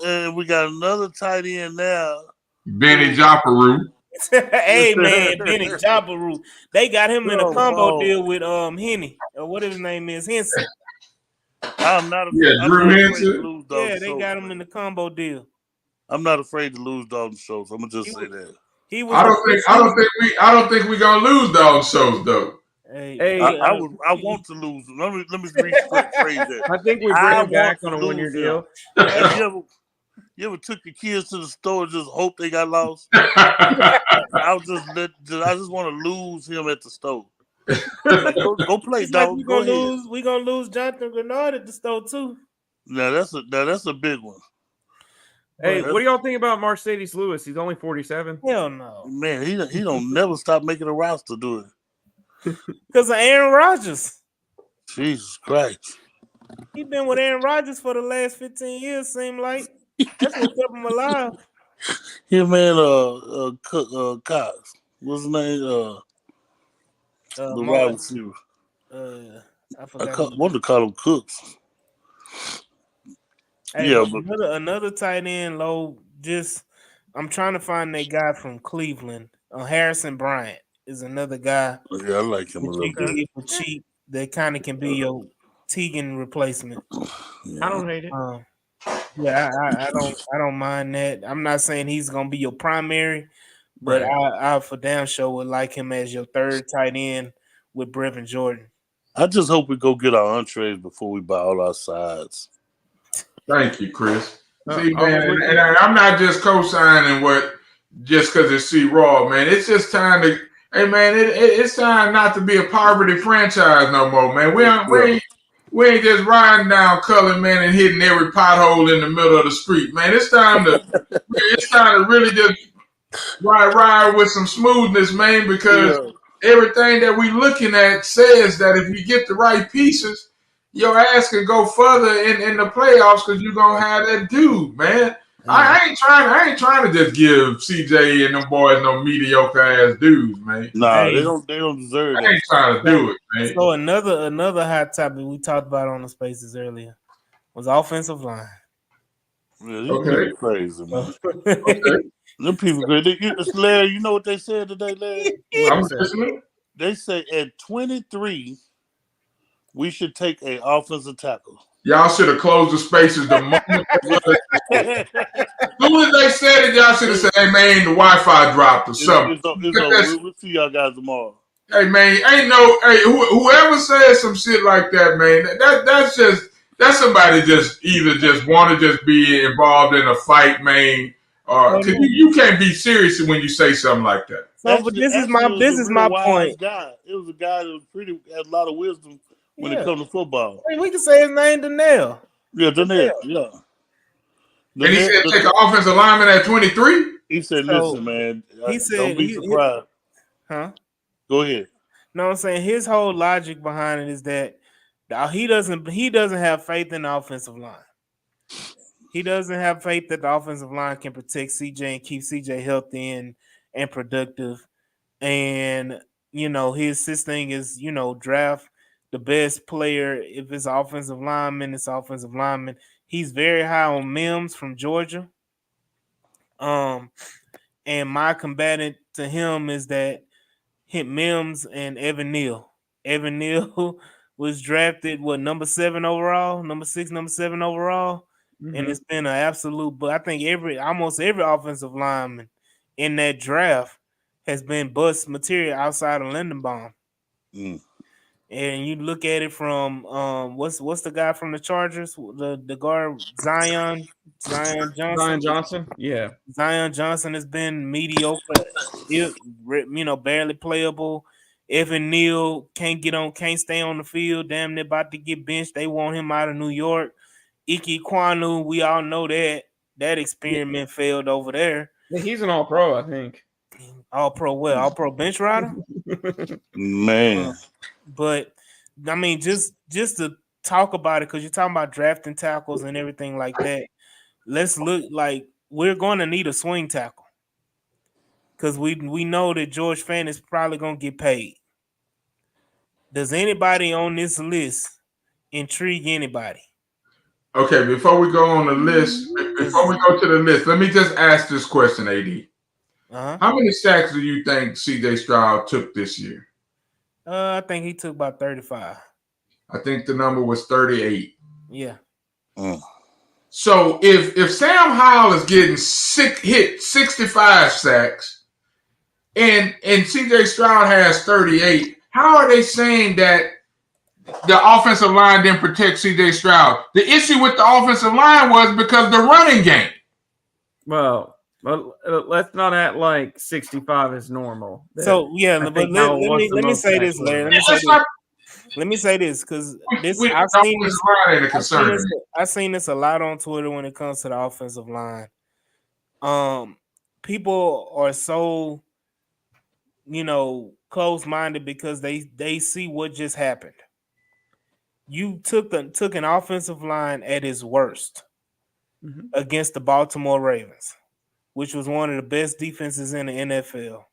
And we got another tight end now. Benny Japaru. Hey man, Benny Japaru. They got him in a combo deal with Henny or whatever his name is, Henson. I'm not Drew Henson. Yeah, they got him in the combo deal. I'm not afraid to lose Dalton Schultz. I'm gonna just say that. I don't think we're gonna lose Dalton Schultz though. I want to lose him. Let me rephrase that. I think we bring him back on a 1-year deal. You ever took your kids to the store and just hope they got lost? I just want to lose him at the store. Go play, dog. We gonna lose Jonathan Grenard at the store too. Now that's a big one. Hey, what do y'all think about Mercedes Lewis? He's only 47. Hell no, man. He don't never stop making a roster, do it. Because of Aaron Rodgers. Jesus Christ. He been with Aaron Rodgers for the last 15 years, seem like. That's what kept him alive. Yeah, man, Cox. What's his name? The wide receiver. I forgot. I wanted to call him Cooks. Hey, yeah, but another tight end, low. I'm trying to find that guy from Cleveland. Harrison Bryant is another guy. Yeah, I like him a little bit. For cheap, that kind of can be your Tegan replacement. Yeah. I don't hate it. Yeah, I don't mind that. I'm not saying he's gonna be your primary, but I for damn sure would like him as your third tight end with Brevin Jordan. I just hope we go get our entrees before we buy all our sides. Thank you, Chris. See, man, and I'm not just co-signing just because it's C-Raw, man. It's just time to, hey, man, it's time not to be a poverty franchise no more, man. We ain't just riding down Cullen, man, and hitting every pothole in the middle of the street, man. It's time to really just ride with some smoothness, man, because everything that we looking at says that if you get the right pieces, your ass can go further in the playoffs because you're gonna have that dude, man. I ain't trying to just give CJ and them boys no mediocre ass dudes, man. Nah, they don't deserve it. I ain't trying to do it, man. So another hot topic we talked about on the spaces earlier was offensive line. Yeah, these people crazy, man. Okay. Them people crazy. Larry, you know what they said today, Larry? I'm listening. They say at 23, we should take an offensive tackle. Y'all should have closed the spaces the moment. As soon as they said it, y'all should have said, "Hey man, the Wi-Fi dropped or something." We'll see y'all guys tomorrow. Hey man, whoever says some shit like that, man, that's somebody just want to just be involved in a fight, man. Or you can't be serious when you say something like that. So, but this is my point. Guy. It was a guy that had a lot of wisdom when it comes to football. Hey, we can say his name, Donnell. Yeah, Donnell. Yeah. And he said take an offensive lineman at 23. He said, "Listen, man. Don't be surprised." Huh? Go ahead. know what I'm saying? His whole logic behind it is that he doesn't have faith in the offensive line. He doesn't have faith that the offensive line can protect CJ and keep CJ healthy and productive. And his thing is, draft the best player. If it's offensive lineman, it's offensive lineman. He's very high on Mims from Georgia. And my combatant to him is that Mims and Evan Neal. Evan Neal was drafted number 7 overall, number 6, number 7 overall, and it's been an absolute. But I think almost every offensive lineman in that draft has been bust material outside of Lindenbaum. And you look at it from what's the guy from the Chargers, the guard Zion Johnson. Zion Johnson, yeah. Zion Johnson has been mediocre, barely playable. Evan Neal can't stay on the field. Damn, they're about to get benched. They want him out of New York. Ike Ekwonu, we all know that experiment failed over there. He's an All-Pro, I think. All-Pro what? All-Pro bench rider? Man. But I mean, just to talk about it, because you're talking about drafting tackles and everything like that. Let's look like we're going to need a swing tackle, because we know that George Fant is probably going to get paid. Does anybody on this list intrigue anybody? Okay, before we go on the list, let me just ask this question, AD. How many sacks do you think CJ Stroud took this year? I think he took about 35. I think the number was 38. Yeah. So if Sam Howell is getting hit 65 sacks and CJ Stroud has 38, how are they saying that the offensive line didn't protect CJ Stroud? The issue with the offensive line was because the running game. Well, let's not act like 65 is normal. So yeah, but let me say this, Larry. Let me say this, because I've seen this a lot on Twitter when it comes to the offensive line. People are so close-minded because they see what just happened. You took an offensive line at its worst against the Baltimore Ravens, which was one of the best defenses in the NFL.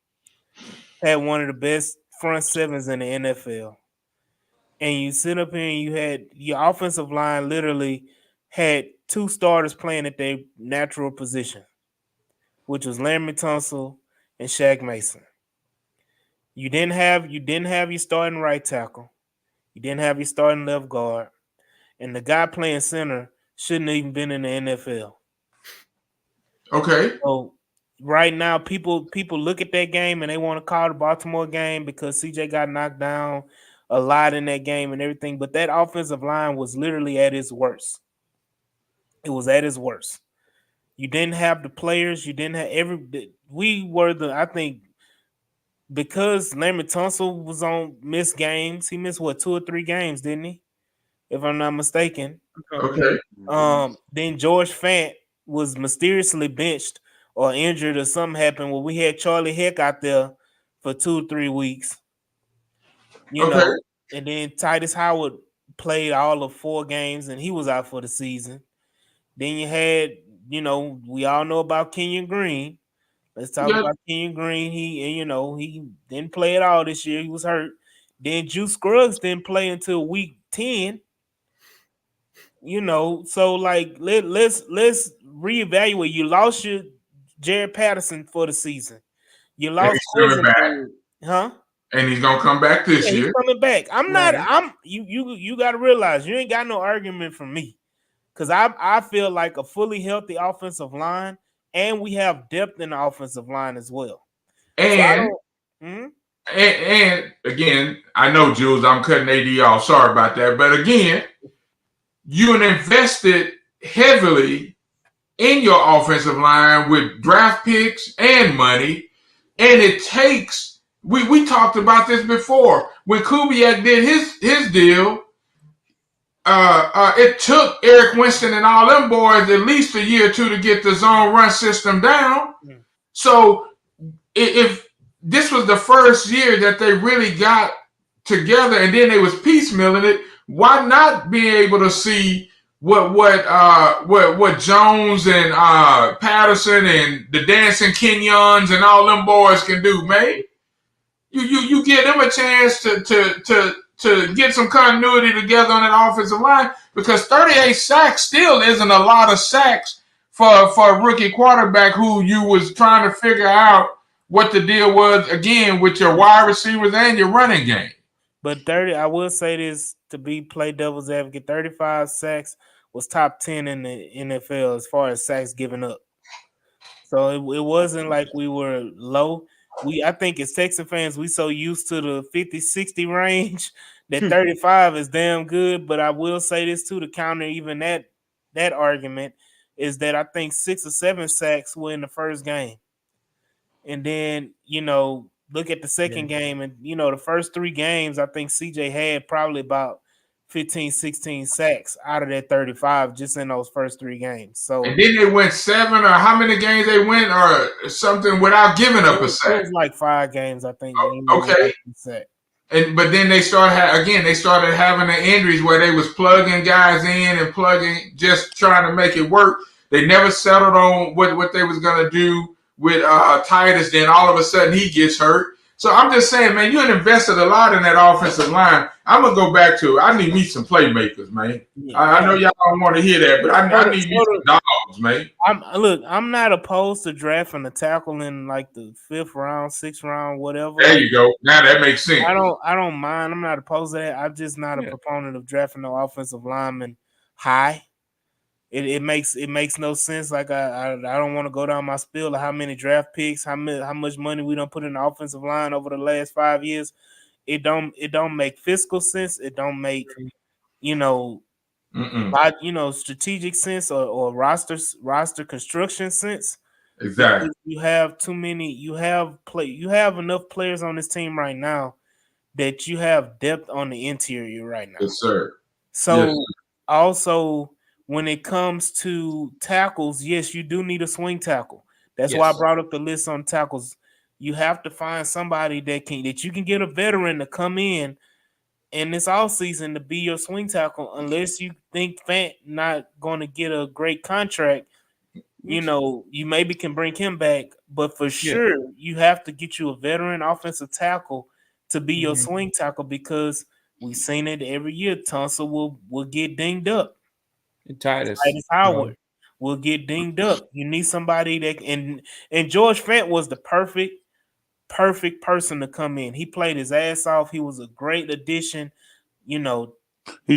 Had one of the best front sevens in the NFL. And you sit up here and you had your offensive line literally had 2 starters playing at their natural position, which was Laremy Tunsil and Shaq Mason. You didn't have your starting right tackle. You didn't have your starting left guard. And the guy playing center shouldn't have even been in the NFL. Okay. So right now, people look at that game and they want to call the Baltimore game because CJ got knocked down a lot in that game and everything. But that offensive line was literally at its worst. It was at its worst. You didn't have the players. You didn't have I think because Laremy Tunsil was on missed games. He missed 2 or 3 games, didn't he? If I'm not mistaken. Okay. Then George Fant was mysteriously benched or injured or something happened where we had Charlie Heck out there for 2 or 3 weeks. And then Titus Howard played all of 4 games and he was out for the season. Then you had, we all know about Kenyon Green. Let's talk about Kenyon Green. He didn't play at all this year. He was hurt. Then Juice Scruggs didn't play until week 10. So like let's reevaluate. You lost your Jared Patterson for the season. You lost huh? And he's gonna come back this year. He's coming back. You gotta realize you ain't got no argument from me. Because I feel like a fully healthy offensive line, and we have depth in the offensive line as well. And again, I know, Jules, I'm cutting AD off. Sorry about that. But again, you invested heavily in your offensive line with draft picks and money. And it takes, we talked about this before. When Kubiak did his deal, it took Eric Winston and all them boys at least a year or 2 to get the zone run system down. So if this was the first year that they really got together and then they was piecemealing it, why not be able to see what Jones and Patterson and the dancing Kenyons and all them boys can do, man? You give them a chance to get some continuity together on that offensive line, because 38 sacks still isn't a lot of sacks for a rookie quarterback who you was trying to figure out what the deal was, again, with your wide receivers and your running game. But 30, I will say this to play devil's advocate, 35 sacks was top 10 in the NFL as far as sacks given up. So it wasn't like we were low. I think as Texan fans, we so used to the 50, 60 range that 35 is damn good. But I will say this too, to counter even that argument, is that I think 6 or 7 sacks were in the first game. And then, look at the second game, and the first 3 games, I think CJ had probably about 15, 16 sacks out of that 35 just in those first 3 games. So, and then they went 7, or how many games they went or something without giving up a sack? It was like 5 games, I think. Okay. But then they started having the injuries where they was plugging guys in and just trying to make it work. They never settled on what they was gonna do with Titus. Then all of a sudden he gets hurt. So I'm just saying, man, you had invested a lot in that offensive line. I'm gonna go back to it. I need me some playmakers, man. Yeah. I know y'all don't want to hear that, but I need me some dogs, man. I'm not opposed to drafting a tackle in like the 5th round, 6th round, whatever. There you go. Now that makes sense. I don't mind. I'm not opposed to that. I'm just not a proponent of drafting no offensive lineman high. It makes no sense. Like I don't want to go down my spiel of how many draft picks, how much money we don't put in the offensive line over the last 5 years. It don't make fiscal sense. It don't make strategic sense or roster construction sense. Exactly. Because you have too many. You have enough players on this team right now that you have depth on the interior right now. Yes, sir. So also, when it comes to tackles, yes, you do need a swing tackle. That's why I brought up the list on tackles. You have to find somebody that you can get a veteran to come in this offseason to be your swing tackle, unless you think Fant not going to get a great contract. You maybe can bring him back, but for sure you have to get you a veteran offensive tackle to be your swing tackle, because we've seen it every year. Tunsil will get dinged up. Titus Howard will get dinged up. You need somebody that and George Fant was the perfect person to come in. He played his ass off. He was a great addition. He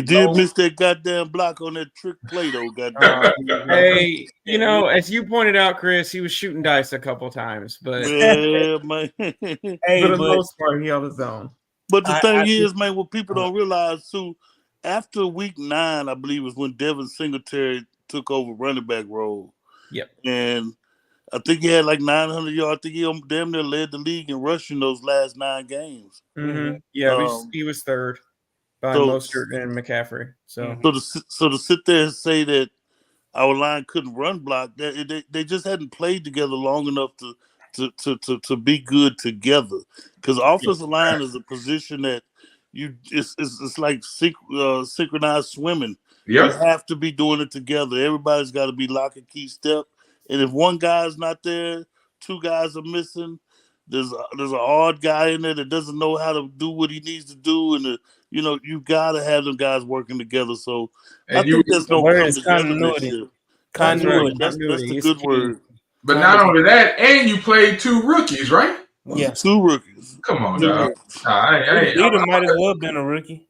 did miss that goddamn block on that trick play though. Goddamn. Hey, as you pointed out, Chris, he was shooting dice a couple times, but man. For the most part, he held his own. But the thing is, man, what people don't realize too, after week 9, I believe, was when Devin Singletary took over running back role. Yep. And I think he had like 900 yards. I think he damn near led the league in rushing those last 9 games. Mm-hmm. Yeah, he was third by Mostert and McCaffrey. So to sit there and say that our line couldn't run block, they just hadn't played together long enough to be good together. Because offensive line is a position that it's like synchronized swimming. Yep. You have to be doing it together. Everybody's got to be lock and key step. And if one guy's not there, 2 guys are missing. There's an odd guy in there that doesn't know how to do what he needs to do, and you got to have them guys working together. So I think there's no continuity. Continuity. That's the good word. But not only that, and you played 2 rookies, right? Yeah, 2 rookies. Come on, dog. I might as well been a rookie.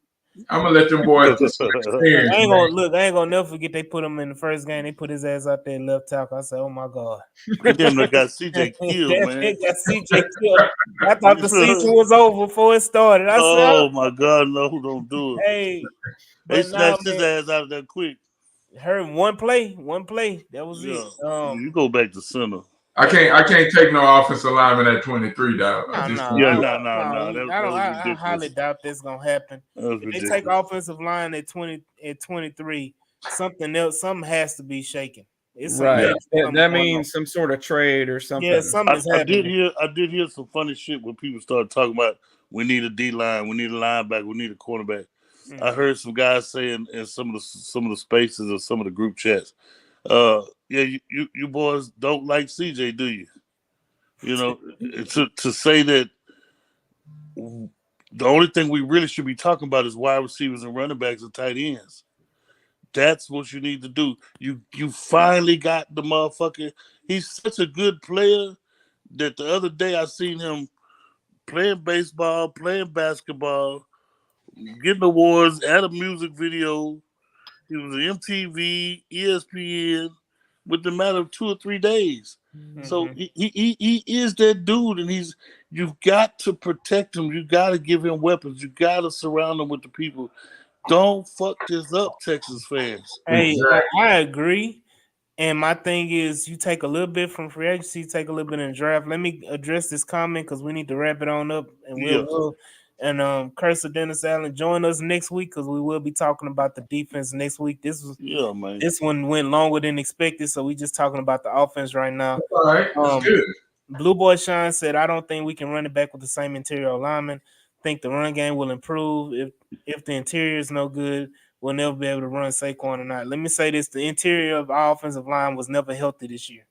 I'm gonna let them boys experience. I ain't gonna never forget they put him in the first game. They put his ass out there left tackle. I said, "Oh my god!" Damn, they got CJ killed, man. They got CJ killed. I thought the season was over before it started. I said, "Oh my god, no, don't do it." Hey, they snatched his ass out of there quick. Heard one play. That was it. You go back to center. I can't take no offensive lineman at 23, dog. No. I highly doubt that's gonna happen. If they take offensive line at 23, something has to be shaken. Right. That means some sort of trade or something. Yeah, something's happening. I did hear some funny shit when people started talking about We need a D line. We need a linebacker. We need a cornerback. I heard some guys saying in some of the spaces or some of the group chats, you boys don't like CJ, do you? You know, to say that the only thing we really should be talking about is wide receivers and running backs and tight ends. That's what you need to do. You finally got the motherfucker. He's such a good player that the other day I seen him playing baseball, playing basketball, getting awards, at a music video. He was on MTV, ESPN, within a matter of 2 or 3 days. Mm-hmm. So he is that dude, and you've got to protect him. You got to give him weapons. You got to surround him with the people. Don't fuck this up, Texas fans. Hey, I agree. And my thing is, you take a little bit from free agency, take a little bit in the draft. Let me address this comment because we need to wrap it on up. And we'll Cursor Dennis Allen, join us next week because we will be talking about the defense next week. This one went longer than expected, so we just talking about the offense right now. All right, that's good. Blue Boy Sean said, I don't think we can run it back with the same interior lineman. Think the run game will improve. If the interior is no good, we'll never be able to run Saquon or not. Let me say this: the interior of our offensive line was never healthy this year.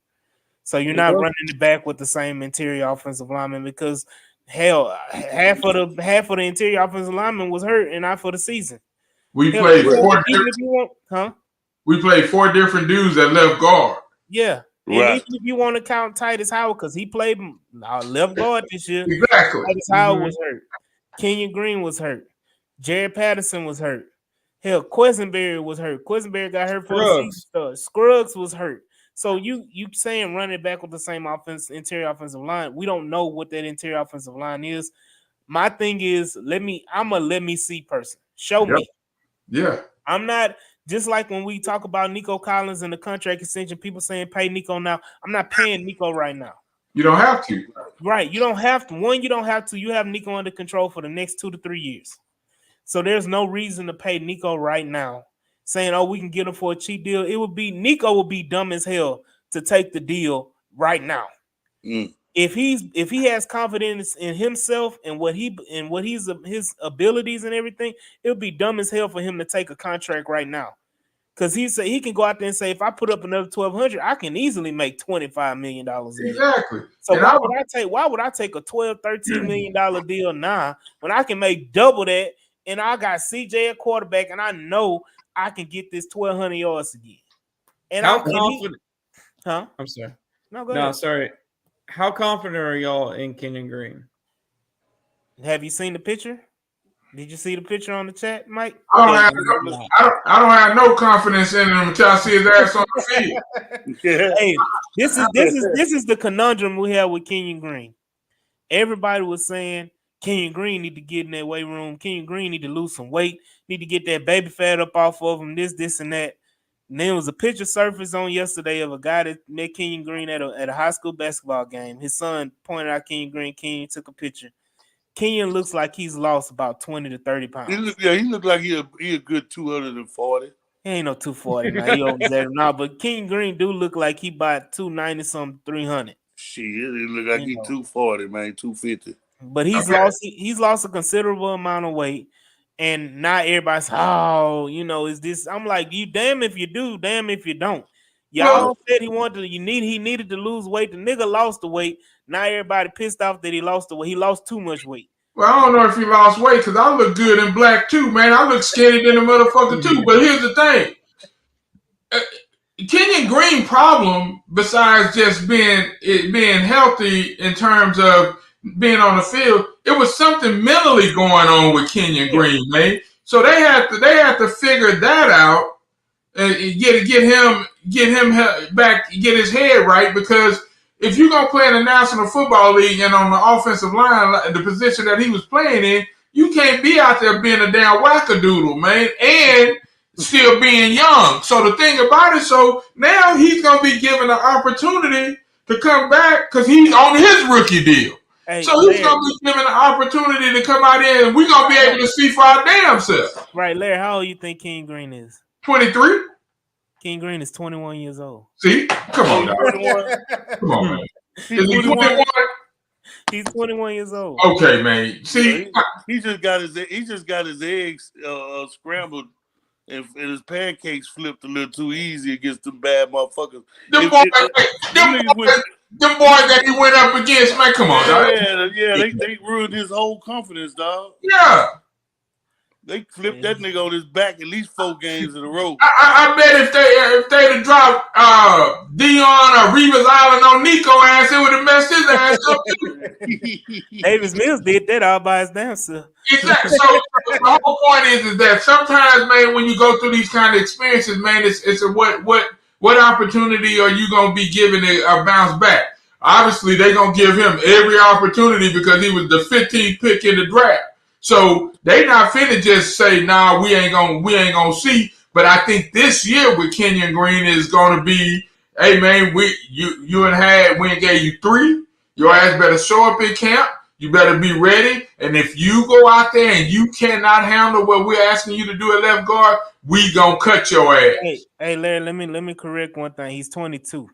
So you're not running it back with the same interior offensive lineman because hell, half of the interior offensive lineman was hurt and out for the season. We played 4 different dudes at left guard. Yeah. And even if you want to count Titus Howard, because he played left guard this year. Exactly. Titus Howard was hurt. Kenyon Green was hurt. Jared Patterson was hurt. Hell, Quisenberry was hurt. Quisenberry got hurt for the season. Scruggs was hurt. So you saying run it back with the same interior offensive line. We don't know what that interior offensive line is. My thing is, let me see person. Show me. Yeah. I'm not just like when we talk about Nico Collins and the contract extension, people saying pay Nico now. I'm not paying Nico right now. You don't have to. Right. You don't have to. One, you don't have to. You have Nico under control for the next 2 to 3 years. So there's no reason to pay Nico right now. Saying, oh, we can get him for a cheap deal. Nico would be dumb as hell to take the deal right now. If he has confidence in himself and his abilities and everything, it would be dumb as hell for him to take a contract right now. Because he can go out there and say, if I put up another $1,200, I can easily make $25 million. Exactly. So why would I take a $12, $13 million deal now when I can make double that and I got CJ at quarterback and I know I can get this 1,200 yards again? And how confident? I'm sorry. No, go ahead. Sorry. How confident are y'all in Kenyon Green? Have you seen the picture? Did you see the picture on the chat, Mike? I don't have no confidence in him until I see his ass on the field. Hey, this is the conundrum we have with Kenyon Green. Everybody was saying Kenyon Green need to get in that weight room. Kenyon Green need to lose some weight. Need to get that baby fat up off of him. This, and that. And there was a picture surfaced on yesterday of a guy that met Kenyon Green at a high school basketball game. His son pointed out Kenyon Green. Kenyon took a picture. Kenyon looks like he's lost about 20 to 30 pounds. He looked like he a good 240. He ain't no 240 now. He over there now, but Kenyon Green do look like he bought 290 something 300. Shit, he look like he 240, man, 250. But he's lost a considerable amount of weight, and not everybody's is this? I'm like, you damn if you do, damn if you don't. Y'all said he needed to lose weight. The nigga lost the weight. Now everybody pissed off that he lost the weight. He lost too much weight. Well, I don't know if he lost weight because I look good in black too, man. I look skinny than a motherfucker too. But here's the thing. Kenyon Green problem, besides just being healthy in terms of being on the field, it was something mentally going on with Kenyon Green, man. So they had to figure that out and get him back, get his head right, because if you're gonna play in the National Football League and on the offensive line, the position that he was playing in, you can't be out there being a damn wackadoodle, man, and still being young. So the thing about it, so now he's gonna be given an opportunity to come back because he's on his rookie deal. Hey, so he's going to be given an opportunity to come out here and we're going to be able to see for our damn self. Right, Larry, how old do you think Kenyon Green is? 23. Kenyon Green is 21 years old. See? Come on, dog. Come on, man. Is he 21? He's 21 years old. Okay, man. See, he just got his eggs scrambled and his pancakes flipped a little too easy against the bad motherfuckers. Them boys that he went up against, man. Come on, dog. They ruined his whole confidence, dog. Yeah. They flipped that nigga on his back at least 4 games in a row. I bet if they'd have dropped Dion or Revis Island on Nico ass, it would have messed his ass up. Davis Mills did that all by his damn self. Exactly. So the whole point is that sometimes, man, when you go through these kind of experiences, man, it's a what opportunity are you gonna be given a bounce back? Obviously, they're gonna give him every opportunity because he was the 15th pick in the draft. So they not finna just say, nah, we ain't gonna see. But I think this year with Kenyon Green is gonna be, hey man, we ain't gave you 3. Your ass better show up in camp. You better be ready. And if you go out there and you cannot handle what we're asking you to do at left guard, we gonna cut your ass. Hey Larry, let me correct one thing. He's 22.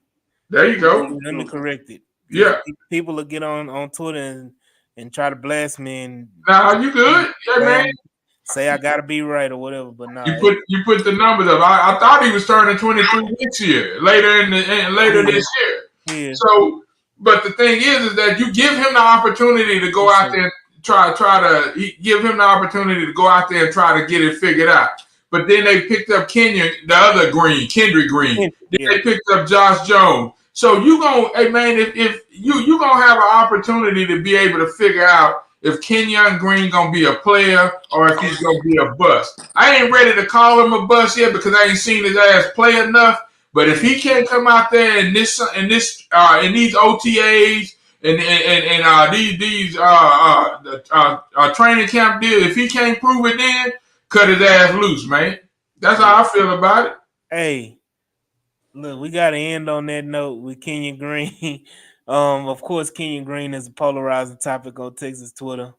There you go. Let me correct it. Yeah. People will get on Twitter and try to blast me and you good? Yeah, man. Say I gotta be right or whatever, but no. You put the numbers up. I thought he was turning 23 this year, later this year. Yeah. So, but the thing is that you give him the opportunity to go out there and try to give him the opportunity to go out there and try to get it figured out. But then they picked up Kendrick Green. Then they picked up Josh Jones. So you gonna, hey man, if you gonna have an opportunity to be able to figure out if Kenyon Green gonna be a player or if he's gonna be a bust. I ain't ready to call him a bust yet because I ain't seen his ass play enough. But if he can't come out there in these OTAs and these training camp deals, if he can't prove it, then cut his ass loose, man. That's how I feel about it. Hey. Look, we got to end on that note with Kenyon Green. Of course, Kenyon Green is a polarizing topic on Texas Twitter.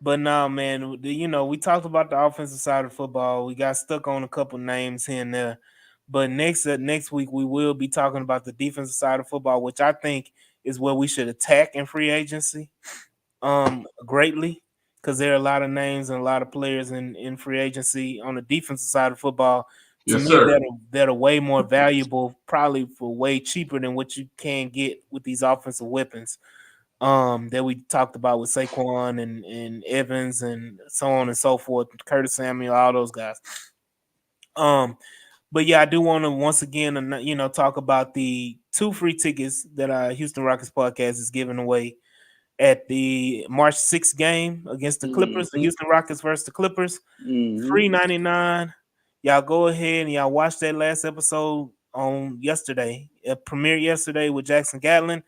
But no, man, we talked about the offensive side of football. We got stuck on a couple names here and there. But next week, we will be talking about the defensive side of football, which I think is where we should attack in free agency greatly, because there are a lot of names and a lot of players in free agency on the defensive side of football. To me, that are way more valuable, probably for way cheaper than what you can get with these offensive weapons that we talked about with Saquon and Evans and so on and so forth, Curtis Samuel, all those guys. But yeah, I do want to once again, talk about the 2 free tickets that Houston Rockets podcast is giving away at the March 6th game against the Clippers, the Houston Rockets versus the Clippers. Free $99. Y'all go ahead and y'all watch that last episode on yesterday. It premiered yesterday with Jackson Gatlin.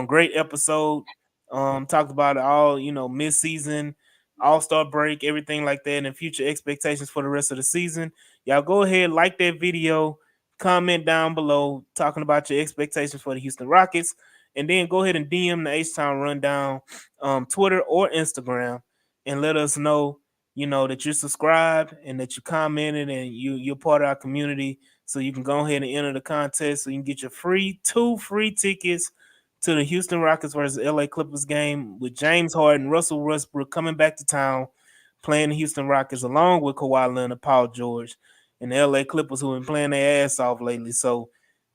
Great episode. Talked about it all, mid-season, all-star break, everything like that, and future expectations for the rest of the season. Y'all go ahead, like that video, comment down below talking about your expectations for the Houston Rockets, and then go ahead and DM the H-Town Rundown Twitter or Instagram and let us know that you're subscribed and that you commented and you're part of our community, so you can go ahead and enter the contest so you can get your 2 free tickets to the Houston Rockets versus LA Clippers game with James Harden, Russell Westbrook coming back to town, playing the Houston Rockets along with Kawhi Leonard, Paul George, and the LA Clippers who have been playing their ass off lately. So,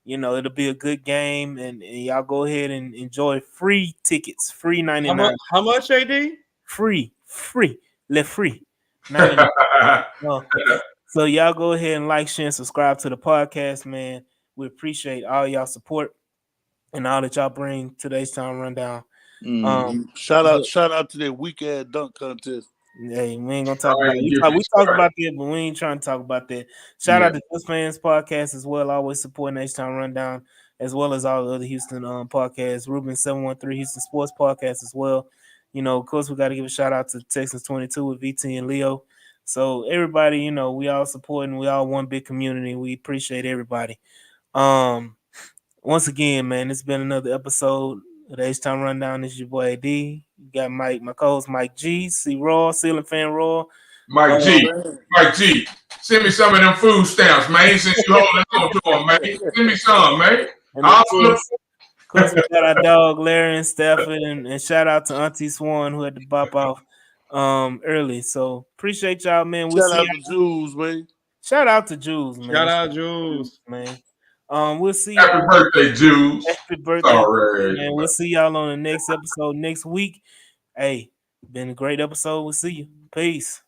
it'll be a good game, and y'all go ahead and enjoy free tickets, free $99. How much, AD? Free, let free. So y'all go ahead and like, share, and subscribe to the podcast, man. We appreciate all y'all support and all that y'all bring to the H-Town Rundown. Shout out to that weak ass dunk contest. Hey, we ain't gonna talk about it. We talk about that, but we ain't trying to talk about that. Shout out to Just Fans Podcast as well, always supporting H-Town Rundown, as well as all the other Houston podcasts. Ruben 713 Houston Sports Podcast as well. Of course, we got to give a shout out to Texas 22 with VT and Leo. So everybody, we all supporting. We all one big community. We appreciate everybody. Once again, man, it's been another episode of the H-Town Rundown. This is your boy AD. You got Mike, my co-host Mike G, C Raw, Ceiling Fan Raw. Mike G, send me some of them food stamps, man. Since you holding on to them, man, send me some, man. course, we got our dog Larry and Stafford, and shout out to Auntie Swan who had to bop off early. So appreciate y'all, man. We'll shout out to Jules, man. Shout out to Jules, man. Shout out Jules, man. We'll see. Happy birthday, Jules. Happy birthday, sorry, man. We'll see y'all on the next episode next week. Hey, been a great episode. We'll see you. Peace.